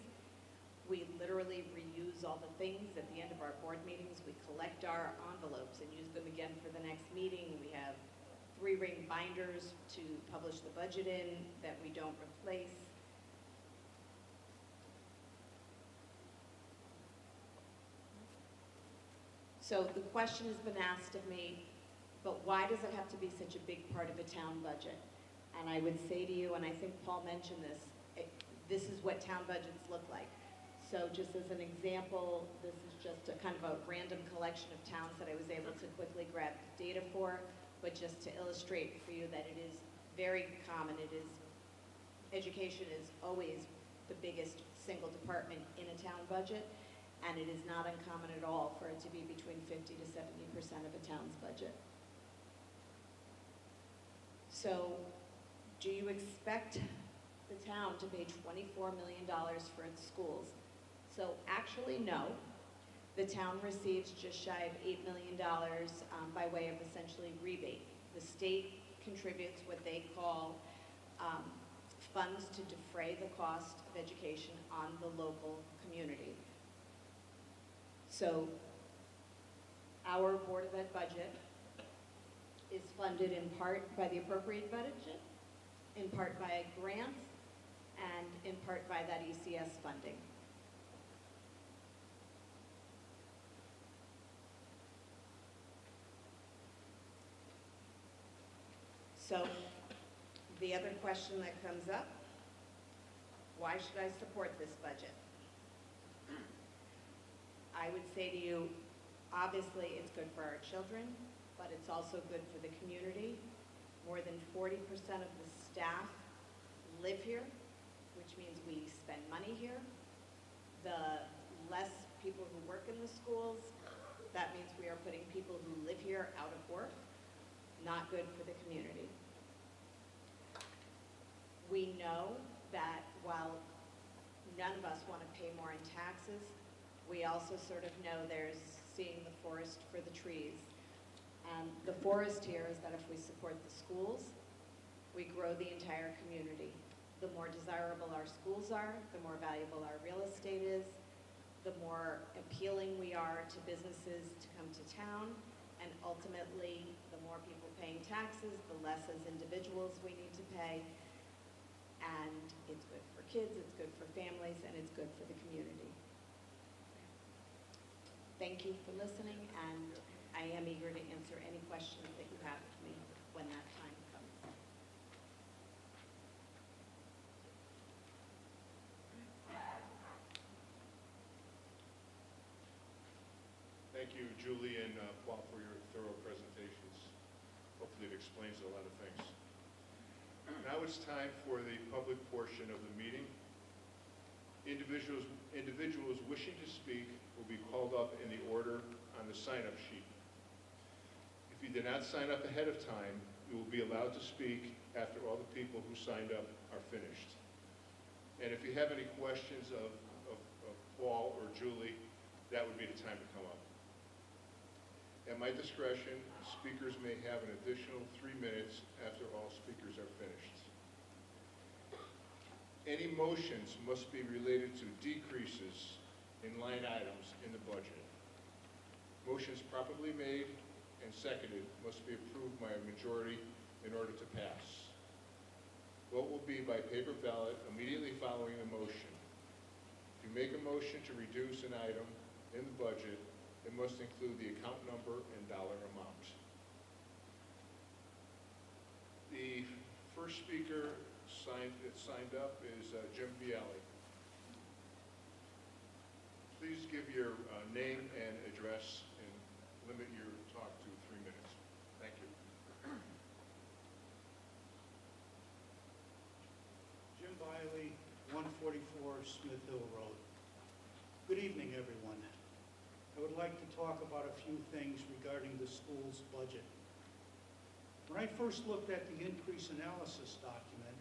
S6: We literally reuse all the things. At the end of our board meetings, we collect our envelopes and use them again for the next meeting. We have 3-ring binders to publish the budget in that we don't replace. So the question has been asked of me, but why does it have to be such a big part of a town budget? And I would say to you, and I think Paul mentioned this, this is what town budgets look like. So just as an example, this is just a kind of a random collection of towns that I was able to quickly grab data for, but just to illustrate for you that it is very common. Education is always the biggest single department in a town budget, and it is not uncommon at all for it to be between 50 to 70% of a town's budget. So, do you expect the town to pay $24 million for its schools? So actually, no. The town receives just shy of $8 million by way of essentially rebate. The state contributes what they call funds to defray the cost of education on the local community. So our Board of Ed budget is funded in part by the appropriate budget, in part by grants, and in part by that ECS funding. So the other question that comes up, why should I support this budget? I would say to you, obviously it's good for our children, but it's also good for the community. More than 40% of the staff live here, which means we spend money here. The less people who work in the schools, that means we are putting people who live here out of work. Not good for the community. We know that while none of us want to pay more in taxes, we also sort of know there's seeing the forest for the trees. The forest here is that if we support the schools, we grow the entire community. The more desirable our schools are, the more valuable our real estate is, the more appealing we are to businesses to come to town, and ultimately, the more people paying taxes, the less as individuals we need to pay. And it's good for kids, it's good for families, and it's good for the community. Thank you for listening, and I am eager to answer any questions that you have of me when that time comes.
S1: Thank you, Julie and Paul, for your thorough presentations. Hopefully it explains a lot of things. Now it's time for the public portion of the meeting. Individuals wishing to speak will be called up in the order on the sign-up sheet. If you did not sign up ahead of time, you will be allowed to speak after all the people who signed up are finished. And if you have any questions of Paul or Julie, that would be the time to come up. At my discretion, speakers may have an additional 3 minutes after all speakers are finished. Any motions must be related to decreases in line items in the budget. Motions properly made and seconded must be approved by a majority in order to pass. Vote will be by paper ballot immediately following the motion. If you make a motion to reduce an item in the budget, it must include the account number and dollar amount. The first speaker signed up is Jim Bialy. Please give your name and address and limit your talk to 3 minutes. Thank you.
S7: Jim Biley, 144 Smith Hill Road. Good evening, everyone. I would like to talk about a few things regarding the school's budget. When I first looked at the increase analysis document,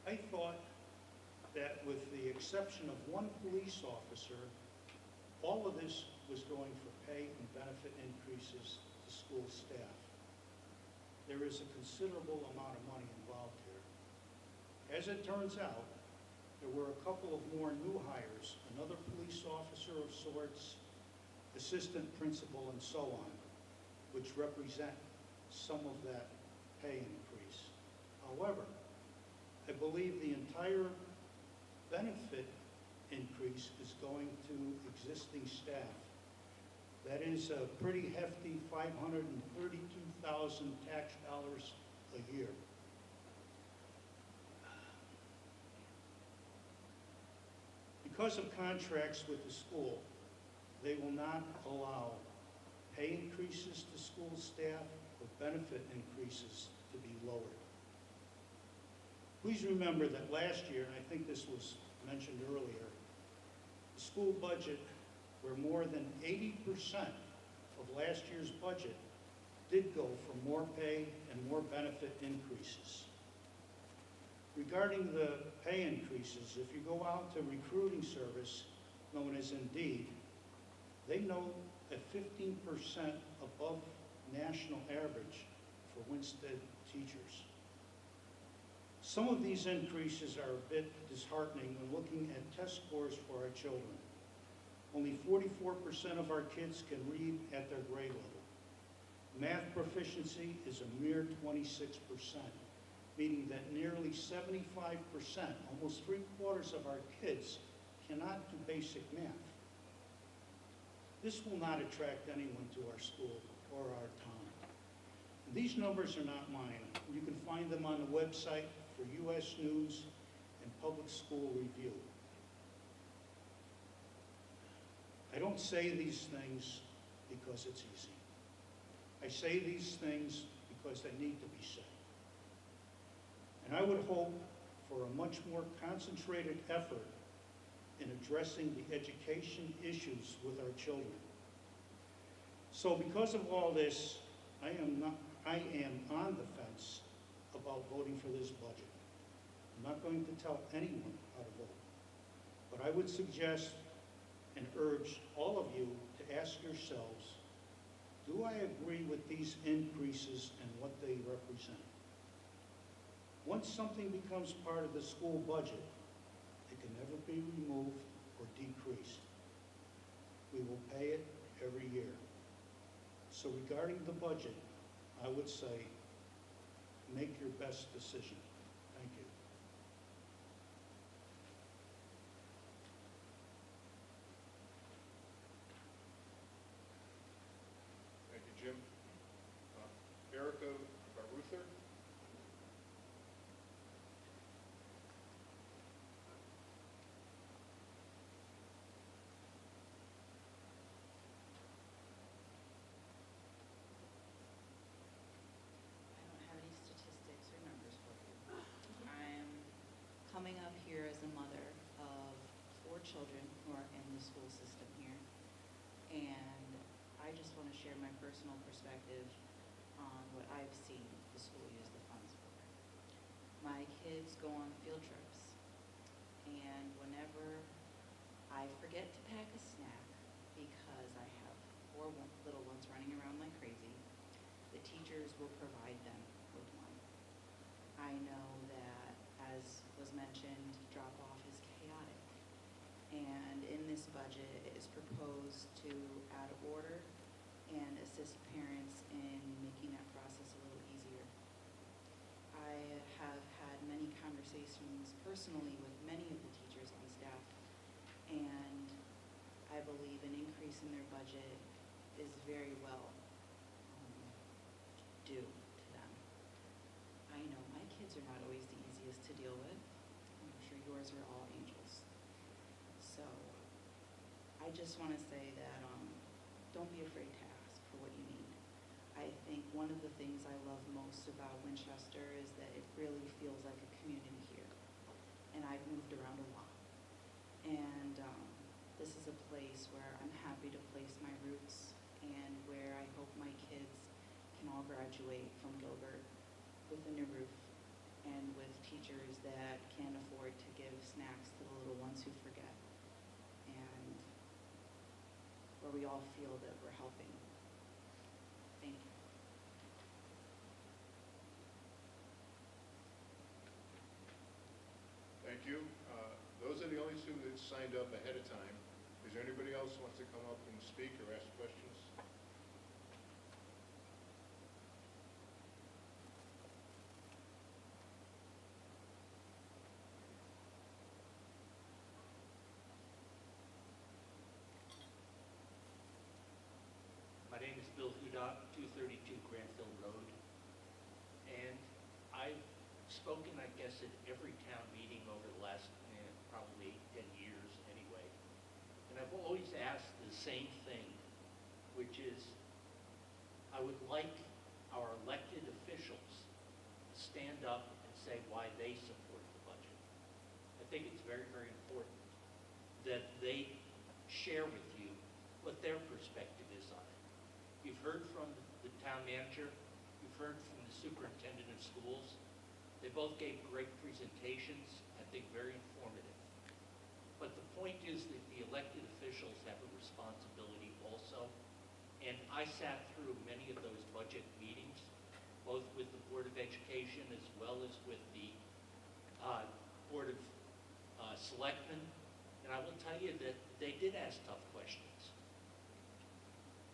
S7: I thought that with the exception of one police officer, all of this was going for pay and benefit increases to school staff. There is a considerable amount of money involved here. As it turns out, there were a couple of more new hires, another police officer of sorts, assistant principal, and so on, which represent some of that pay increase. However, I believe the entire benefit increase is going to existing staff. That is a pretty hefty $532,000 tax dollars a year. Because of contracts with the school, they will not allow pay increases to school staff or benefit increases to be lowered. Please remember that last year, and I think this was mentioned earlier, the school budget, where more than 80% of last year's budget did go for more pay and more benefit increases. Regarding the pay increases, if you go out to recruiting service, known as Indeed, they note a 15% above national average for Winsted teachers. Some of these increases are a bit disheartening when looking at test scores for our children. Only 44% of our kids can read at their grade level. Math proficiency is a mere 26%, meaning that nearly 75%, almost 3/4 of our kids, cannot do basic math. This will not attract anyone to our school or our town. And these numbers are not mine. You can find them on the website for U.S. News and Public School Review. I don't say these things because it's easy. I say these things because they need to be said. And I would hope for a much more concentrated effort in addressing the education issues with our children. So because of all this, I am on the fence about voting for this budget. I'm not going to tell anyone how to vote, but I would suggest and urge all of you to ask yourselves, do I agree with these increases and what they represent? Once something becomes part of the school budget, it can never be removed or decreased. We will pay it every year. So regarding the budget, I would say, make your best decision. Thank you.
S1: Thank you,
S8: children who are in the school system here, and I just want to share my personal perspective on what I've seen the school use the funds for. My kids go on field trips, and whenever I forget to pack a snack because I have little ones running around like crazy, the teachers will provide them with one. I know that, as was mentioned, drop-off is chaotic. And in this budget, it is proposed to add order and assist parents in making that process a little easier. I have had many conversations personally with many of the teachers on staff, and I believe an increase in their budget is very well due to them. I know my kids are not always the easiest to deal with. I'm sure yours are all angels. So I just want to say that don't be afraid to ask for what you need. I think one of the things I love most about Winchester is that it really feels like a community here. And I've moved around a lot. And this is a place where I'm happy to place my roots and where I hope my kids can all graduate from Gilbert with a new roof and with teachers that can afford to give snacks to the little ones who forget, and where we all feel that we're helping. Thank you.
S1: Thank you. Those are the only two that signed up ahead of time. Is there anybody else who wants to come up and speak or ask questions?
S9: My name is Bill Hudot, 232 Granville Road, and I've spoken, I guess, at every town meeting over the last probably 10 years anyway, and I've always asked the same thing, which is I would like our elected officials to stand up and say why they support the budget. I think it's very, very important that they share with you what their perspective is on it. You've heard from the town manager, you've heard from the superintendent of schools. They both gave great presentations, I think very informative. But the point is that the elected officials have a responsibility also. And I sat through many of those budget meetings, both with the Board of Education as well as with the Board of Selectmen. And I will tell you that they did ask tough questions.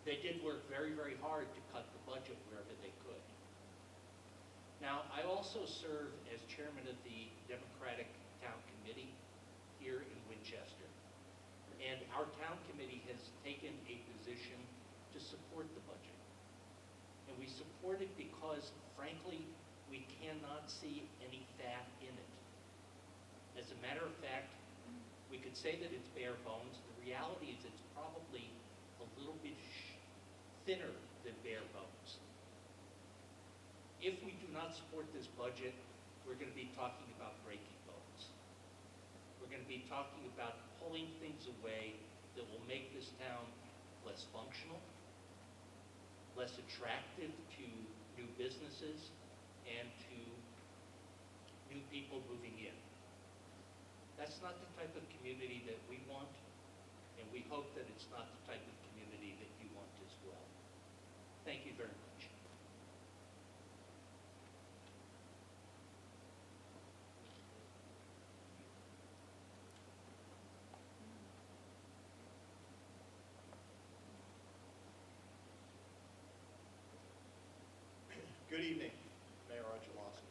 S9: They did work very, very hard to cut the budget wherever they could. Now, I also serve as chairman of the Democratic Town Committee here in Winchester. And our town committee has taken a position to support the budget. And we support it because, frankly, we cannot see any fat in it. As a matter of fact, we could say that it's bare bones. The reality is it's probably a little bit thinner than bare bones. If we do not support this budget, we're going to be talking about breaking bones. We're going to be talking about pulling things away that will make this town less functional, less attractive to new businesses and to new people moving in. That's not the type of community that we want, and we hope that it's not the type of community that you want as well. Thank you very much.
S10: Good evening, Mayor Archulowski.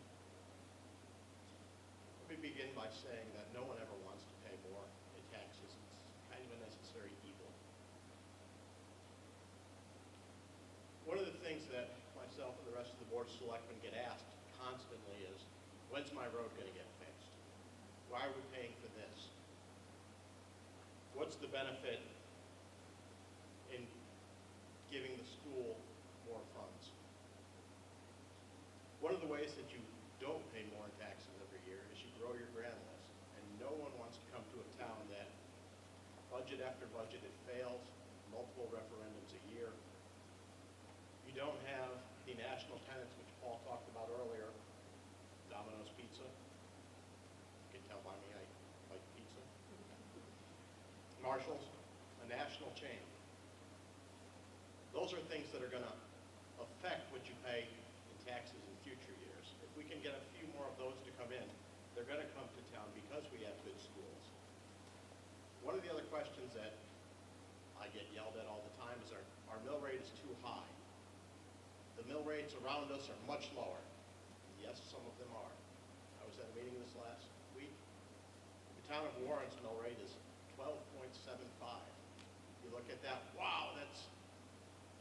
S10: Let me begin by saying that no one ever wants to pay more in taxes. It's kind of a necessary evil. One of the things that myself and the rest of the Board of Selectmen get asked constantly is, when's my road going to get fixed? Why are we paying for this? What's the benefit in giving the school more funds? One of the ways that you don't pay more in taxes every year is you grow your grand list. And no one wants to come to a town that after budget, it fails, multiple referendums a year. You don't have the national tenants, which Paul talked about earlier, Domino's Pizza. You can tell by me I like pizza. Marshall's, a national chain. Those are things that are going to affect what you pay in taxes in future years. If we can get a few more of those to come in, they're going to come to town because we have good schools. One of the other questions that I get yelled at all the time is our mill rate is too high. The mill rates around us are much lower. Yes, some of them are. I was at a meeting this last week. The town of Warren's mill rate is 12.75. You look at that, wow,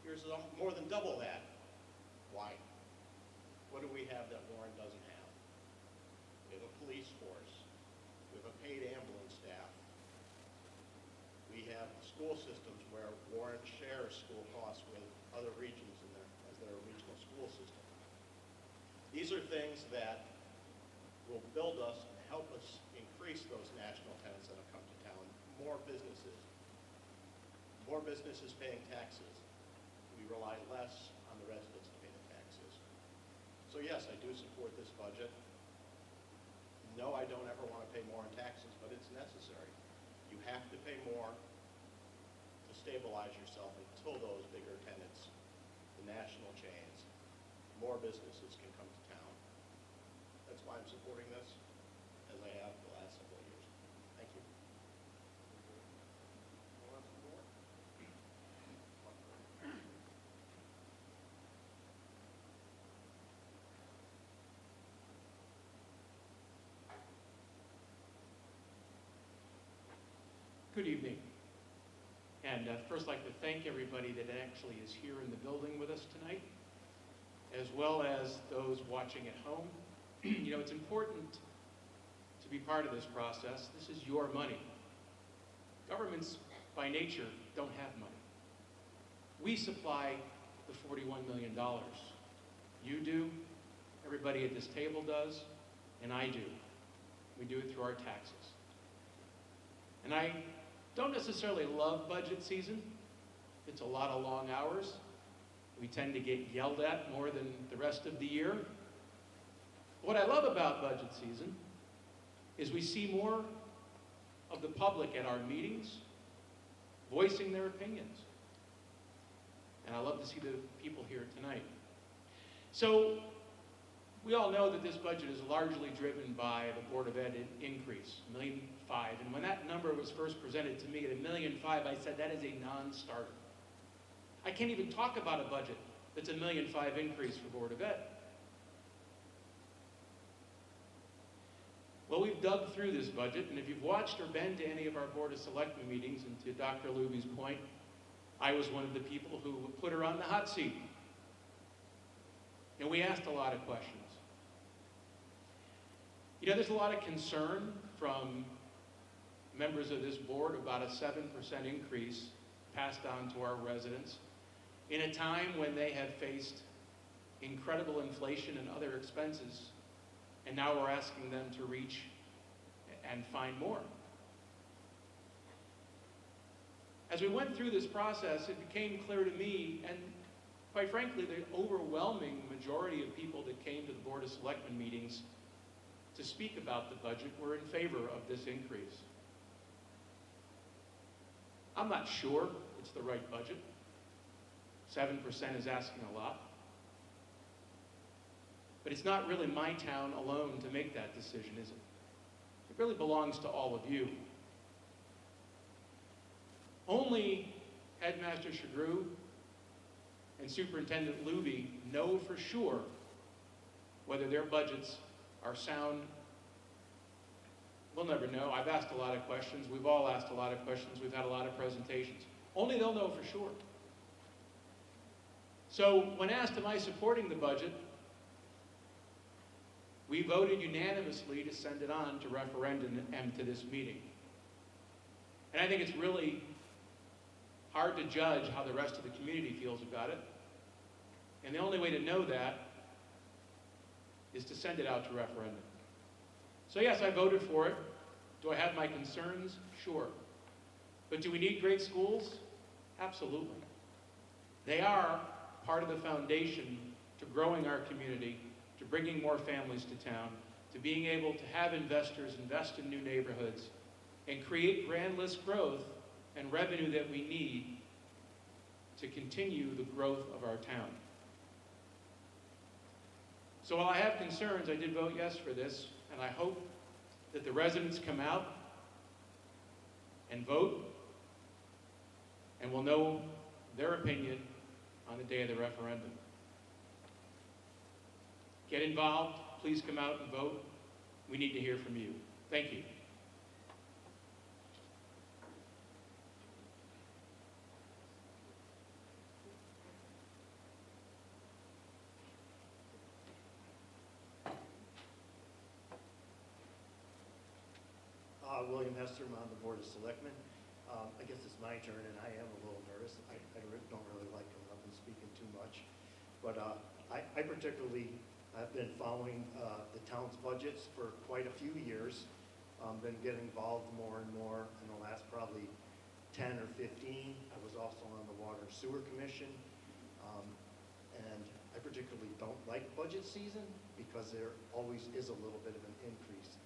S10: yours is more than double that. Why? What do we have that Warren doesn't have? We have a police force. We have a paid ambulance staff. We have school systems where Warren shares school costs with other regions as their regional school system. These are things that will build us and help us increase those national tenants that have come to town. More businesses paying taxes. We rely less on the residents to pay the taxes. So yes, I do support this budget. No, I don't ever want to pay more in taxes, but it's necessary. You have to pay more to stabilize yourself until those bigger tenants, the national chains, more businesses can come to town. That's why I'm supporting this, as I have the last several years. Thank you.
S11: Good evening. And first I'd like to thank everybody that actually is here in the building with us tonight, as well as those watching at home. You know, it's important to be part of this process. This is your money. Governments, by nature, don't have money. We supply the $41 million. You do, everybody at this table does, and I do. We do it through our taxes. And I don't necessarily love budget season. It's a lot of long hours. We tend to get yelled at more than the rest of the year. What I love about budget season is we see more of the public at our meetings voicing their opinions. And I love to see the people here tonight. So we all know that this budget is largely driven by the Board of Ed increase, $1.5 million. And when that number was first presented to me at $1.5 million, I said that is a non-starter. I can't even talk about a budget that's a $1.5 million increase for Board of Ed. Well, we've dug through this budget, and if you've watched or been to any of our Board of Selectmen meetings, and to Dr. Luby's point, I was one of the people who put her on the hot seat. And we asked a lot of questions. You know, there's a lot of concern from members of this board about a 7% increase passed on to our residents in a time when they have faced incredible inflation and other expenses, and now we're asking them to reach and find more. As we went through this process, it became clear to me, and quite frankly, the overwhelming majority of people that came to the Board of Selectmen meetings to speak about the budget were in favor of this increase. I'm not sure it's the right budget. 7% is asking a lot. But it's not really my town alone to make that decision, is it? It really belongs to all of you. Only Headmaster Shagru and Superintendent Luby know for sure whether their budgets are sound. We'll never know. I've asked a lot of questions. We've all asked a lot of questions. We've had a lot of presentations. Only they'll know for sure. So when asked, am I supporting the budget, we voted unanimously to send it on to referendum and to this meeting. And I think it's really hard to judge how the rest of the community feels about it. And the only way to know that is to send it out to referendum. So yes, I voted for it. Do I have my concerns? Sure. But do we need great schools? Absolutely. They are part of the foundation to growing our community, to bringing more families to town, to being able to have investors invest in new neighborhoods and create brand list growth and revenue that we need to continue the growth of our town. So while I have concerns, I did vote yes for this, and I hope that the residents come out and vote, and will know their opinion on the day of the referendum. Get involved, please come out and vote. We need to hear from you. Thank you.
S12: William Hester, I'm on the Board of Selectmen. I guess it's my turn, and I am a little nervous. I don't really like coming up and speaking too much. But I particularly have been following the town's budgets for quite a few years. Been getting involved more and more in the last probably 10 or 15. I was also on the Water and Sewer Commission. And I particularly don't like budget season because there always is a little bit of an increase.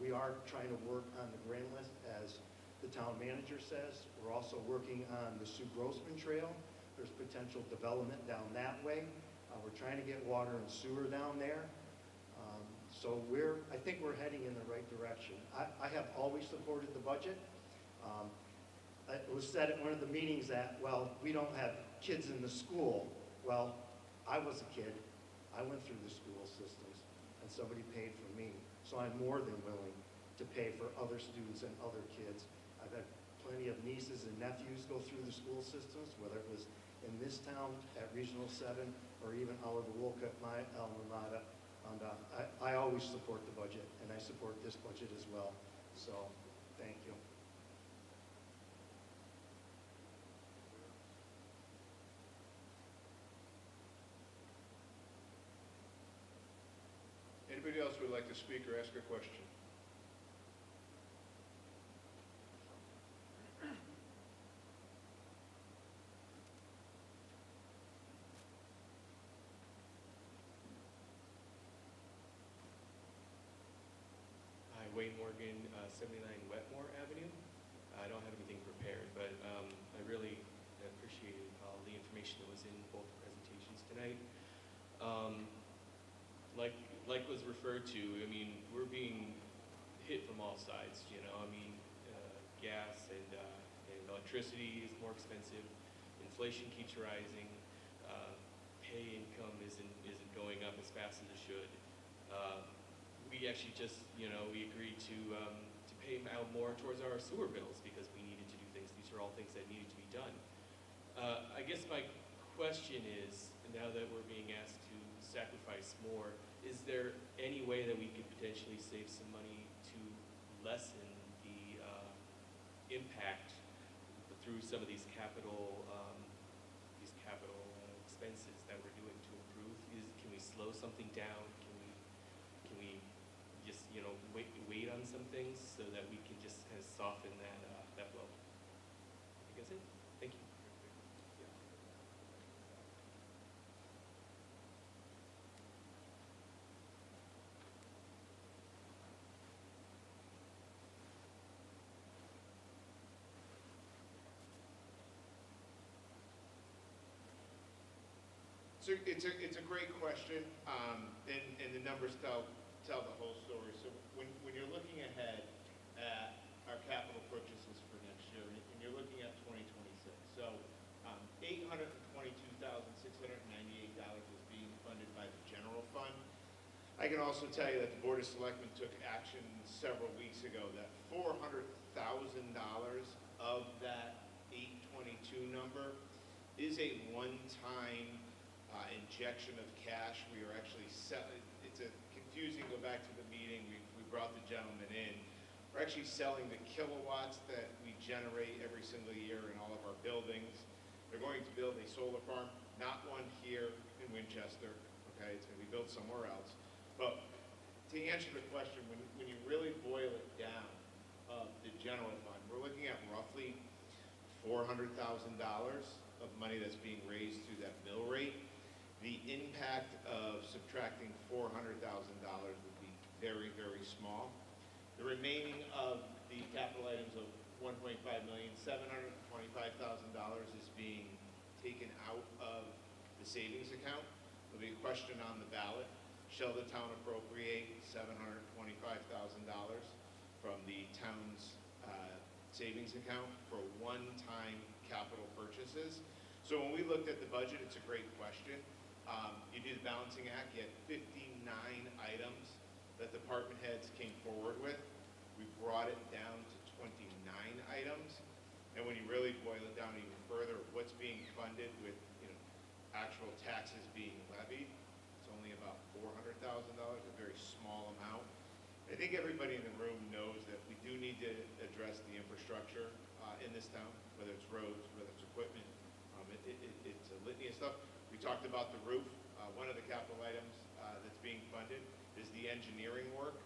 S12: We are trying to work on the grand list, as the town manager says. We're also working on the Sue Grossman Trail. There's potential development down that way. We're trying to get water and sewer down there. So I think we're heading in the right direction. I have always supported the budget. It was said at one of the meetings that, well, we don't have kids in the school. Well, I was a kid. I went through the school systems, and somebody paid for me. So I'm more than willing to pay for other students and other kids. I've had plenty of nieces and nephews go through the school systems, whether it was in this town at Regional 7 or even out of the Wolcott, my alma mater. And I always support the budget, and I support this budget as well. So, thank you.
S1: Anybody else who would like to speak or ask a question?
S13: Hi, Wayne Morgan, 79 Wetmore Avenue. I don't have anything prepared, but I really appreciated all the information that was in both presentations tonight. Like was referred to, I mean, we're being hit from all sides, you know. I mean, gas and electricity is more expensive. Inflation keeps rising. Pay income isn't going up as fast as it should. We actually just, you know, we agreed to pay out more towards our sewer bills because we needed to do things. These are all things that needed to be done. I guess my question is, now that we're being asked to sacrifice more, is there any way that we could potentially save some money to lessen the impact through some of these capital expenses that we're doing to improve? Can we slow something down? Can we just, you know, wait on some things so that we can just kind of soften that blow? I think that's it. Thank you.
S5: So it's a great question, and the numbers tell the whole story. So when you're looking ahead at our capital purchases for next year, and you're looking at 2026, so $822,698 is being funded by the general fund. I can also tell you that the Board of Selectmen took action several weeks ago that $400,000 of that 822 number is a one-time injection of cash. We are actually selling, it's confusing, go back to the meeting, we brought the gentleman in. We're actually selling the kilowatts that we generate every single year in all of our buildings. They're going to build a solar farm, not one here in Winchester, okay? It's going to be built somewhere else. But to answer the question, when you really boil it down, the general fund, we're looking at roughly $400,000 of money that's being raised through that mill rate. The impact of subtracting $400,000 would be very, very small. The remaining of the capital items of $1.5,725,000 is being taken out of the savings account. There'll be a question on the ballot. Shall the town appropriate $725,000 from the town's savings account for one-time capital purchases? So when we looked at the budget, it's a great question. You do the balancing act, you had 59 items that department heads came forward with. We brought it down to 29 items. And when you really boil it down even further, what's being funded with, actual taxes being levied, it's only about $400,000, a very small amount. I think everybody in the room knows that we do need to address the infrastructure in this town, whether it's roads, whether it's equipment. It's a litany of stuff. We talked about the roof. One of the capital items that's being funded is the engineering work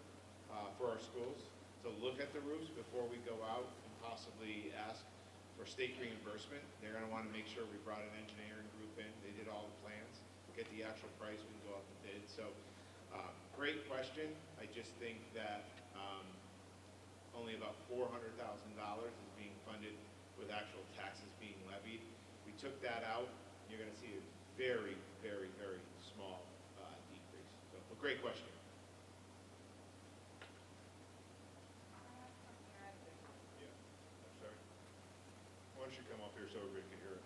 S5: for our schools. So look at the roofs before we go out and possibly ask for state reimbursement. They're going to want to make sure we brought an engineering group in. They did all the plans. Get the actual price, we can go out to bid. So great question. I just think that only about $400,000 is being funded with actual taxes being levied. We took that out. You're going to see a very, very, very small decrease. So a great question. Yeah, I'm sorry. Why don't you come up here so everybody can hear it?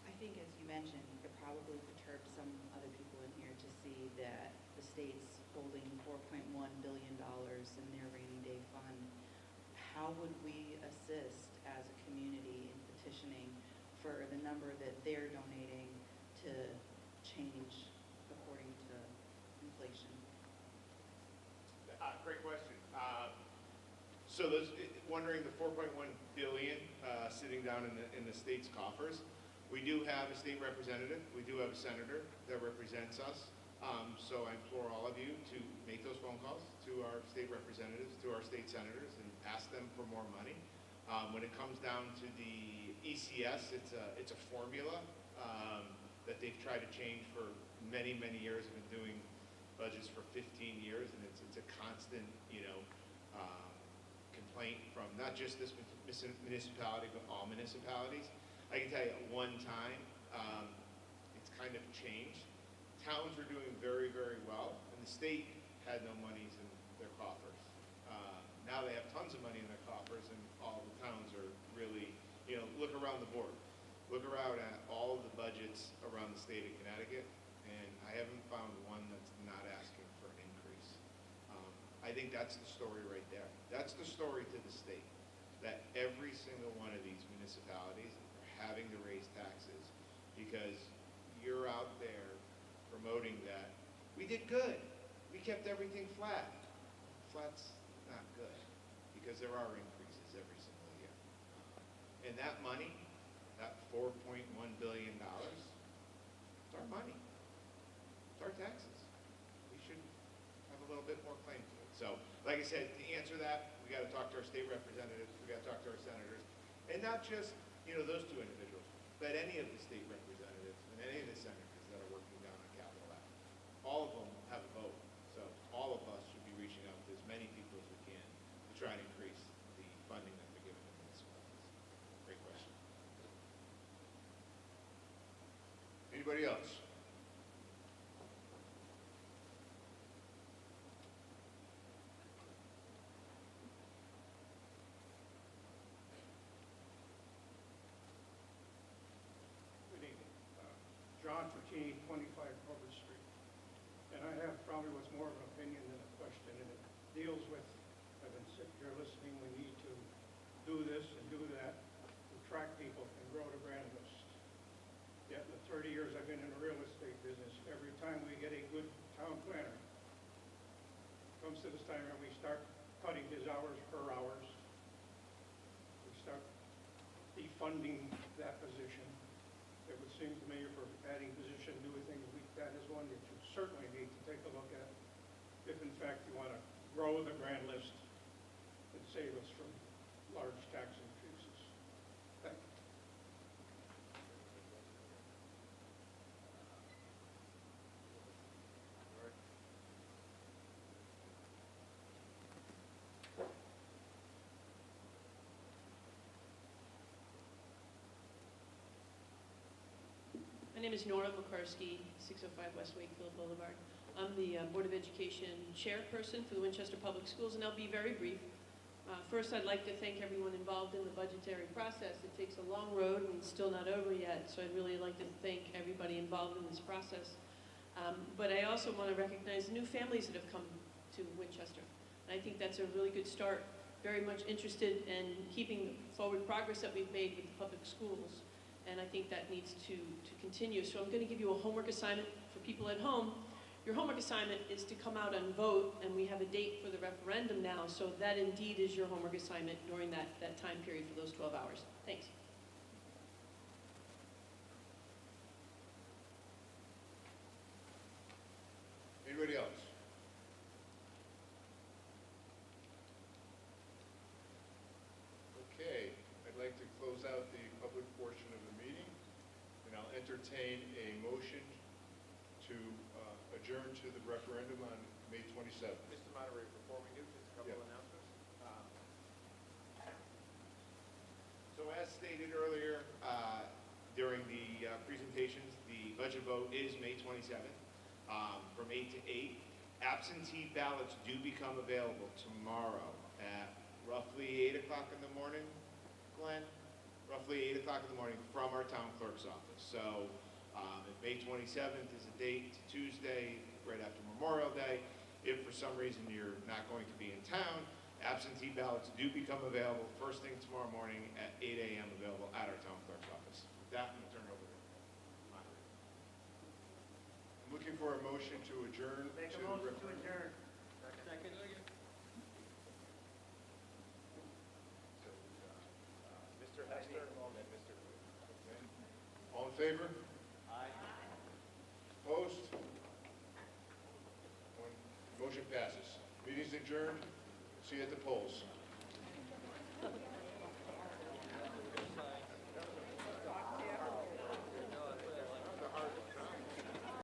S8: I think, as you mentioned, it probably perturbed some other people in here to see that the state's holding $4.1 billion in their rainy day fund. How would we assist as a community in petitioning for the number that they're donating to change according to inflation?
S5: Great question. So wondering the 4.1 billion sitting down in the state's coffers. We do have a state representative. We do have a senator that represents us. So I implore all of you to make those phone calls to our state representatives, to our state senators, and ask them for more money. When it comes down to the ECS, it's a formula that they've tried to change for many, many years. I've been doing budgets for 15 years, and it's a constant, complaint from not just this municipality, but all municipalities. I can tell you at one time, it's kind of changed. Towns were doing very, very well, and the state had no monies in their coffers. Now they have tons of money in their coffers, and all the towns are really, look around the board. Look around at all of the budgets around the state of Connecticut, and I haven't found one that's not asking for an increase. I think that's the story right there. That's the story to the state, that every single one of these municipalities having to raise taxes because you're out there promoting that we did good. We kept everything flat. Flat's not good because there are increases every single year. And that money, that $4.1 billion, it's our money. It's our taxes. We should have a little bit more claim to it. So, like I said, to answer that, we got to talk to our state representatives, we got to talk to our senators, and not just those two individuals, but any of the state representatives and any of the senators that are working down on Capitol Ave. All of them have a vote, so all of us should be reaching out to as many people as we can to try and increase the funding that they're giving to municipalities. Great question.
S1: Anybody else?
S7: John Fertini, 25 Robert Street. And I have probably what's more of an opinion than a question, and it deals with, I've been sitting here listening, we need to do this and do that, to attract people and grow the brand list. Yet in the 30 years I've been in the real estate business, every time we get a good town planner, comes to this time and we start cutting his hours per hours, we start defunding that position. it would seem to me for adding position, doing things, that is one that you certainly need to take a look at if in fact you want to grow the grand list and save us from large tax increases. Thank you.
S14: My name is Nora Makarsky, 605 West Wakefield Boulevard. I'm the Board of Education chairperson for the Winchester Public Schools, and I'll be very brief. First, I'd like to thank everyone involved in the budgetary process. It takes a long road and it's still not over yet, so I'd really like to thank everybody involved in this process. But I also want to recognize the new families that have come to Winchester. And I think that's a really good start. Very much interested in keeping forward progress that we've made with the public schools. And I think that needs to continue. So I'm going to give you a homework assignment for people at home. Your homework assignment is to come out and vote, and we have a date for the referendum now, so that indeed is your homework assignment during that time period for those 12 hours. Thanks.
S1: Anybody else? Okay, I'd like to close out the public portion of the meeting, and I'll entertain a motion to adjourn to the referendum on May 27th.
S5: Mr. Moderator, before we do, just a couple
S1: Yeah.
S5: announcements. So as stated earlier, during the presentations, the budget vote is May 27th, from 8 to 8. Absentee ballots do become available tomorrow at roughly 8 o'clock in the morning, Glenn? Roughly 8 o'clock in the morning from our town clerk's office. So if May 27th is a date, Tuesday, right after Memorial Day, if for some reason you're not going to be in town, absentee ballots do become available first thing tomorrow morning at 8 a.m. available at our town clerk's office. With that, I'm going to turn it over to the moderator.
S1: I'm looking for a motion to adjourn.
S3: Make a
S1: to
S3: motion to
S1: referendum.
S3: adjourn.
S4: Second.
S5: Mr. Hester and then Mr.
S1: All in favor?
S3: Aye.
S1: Opposed? Motion passes. Meeting's adjourned. See you at the polls.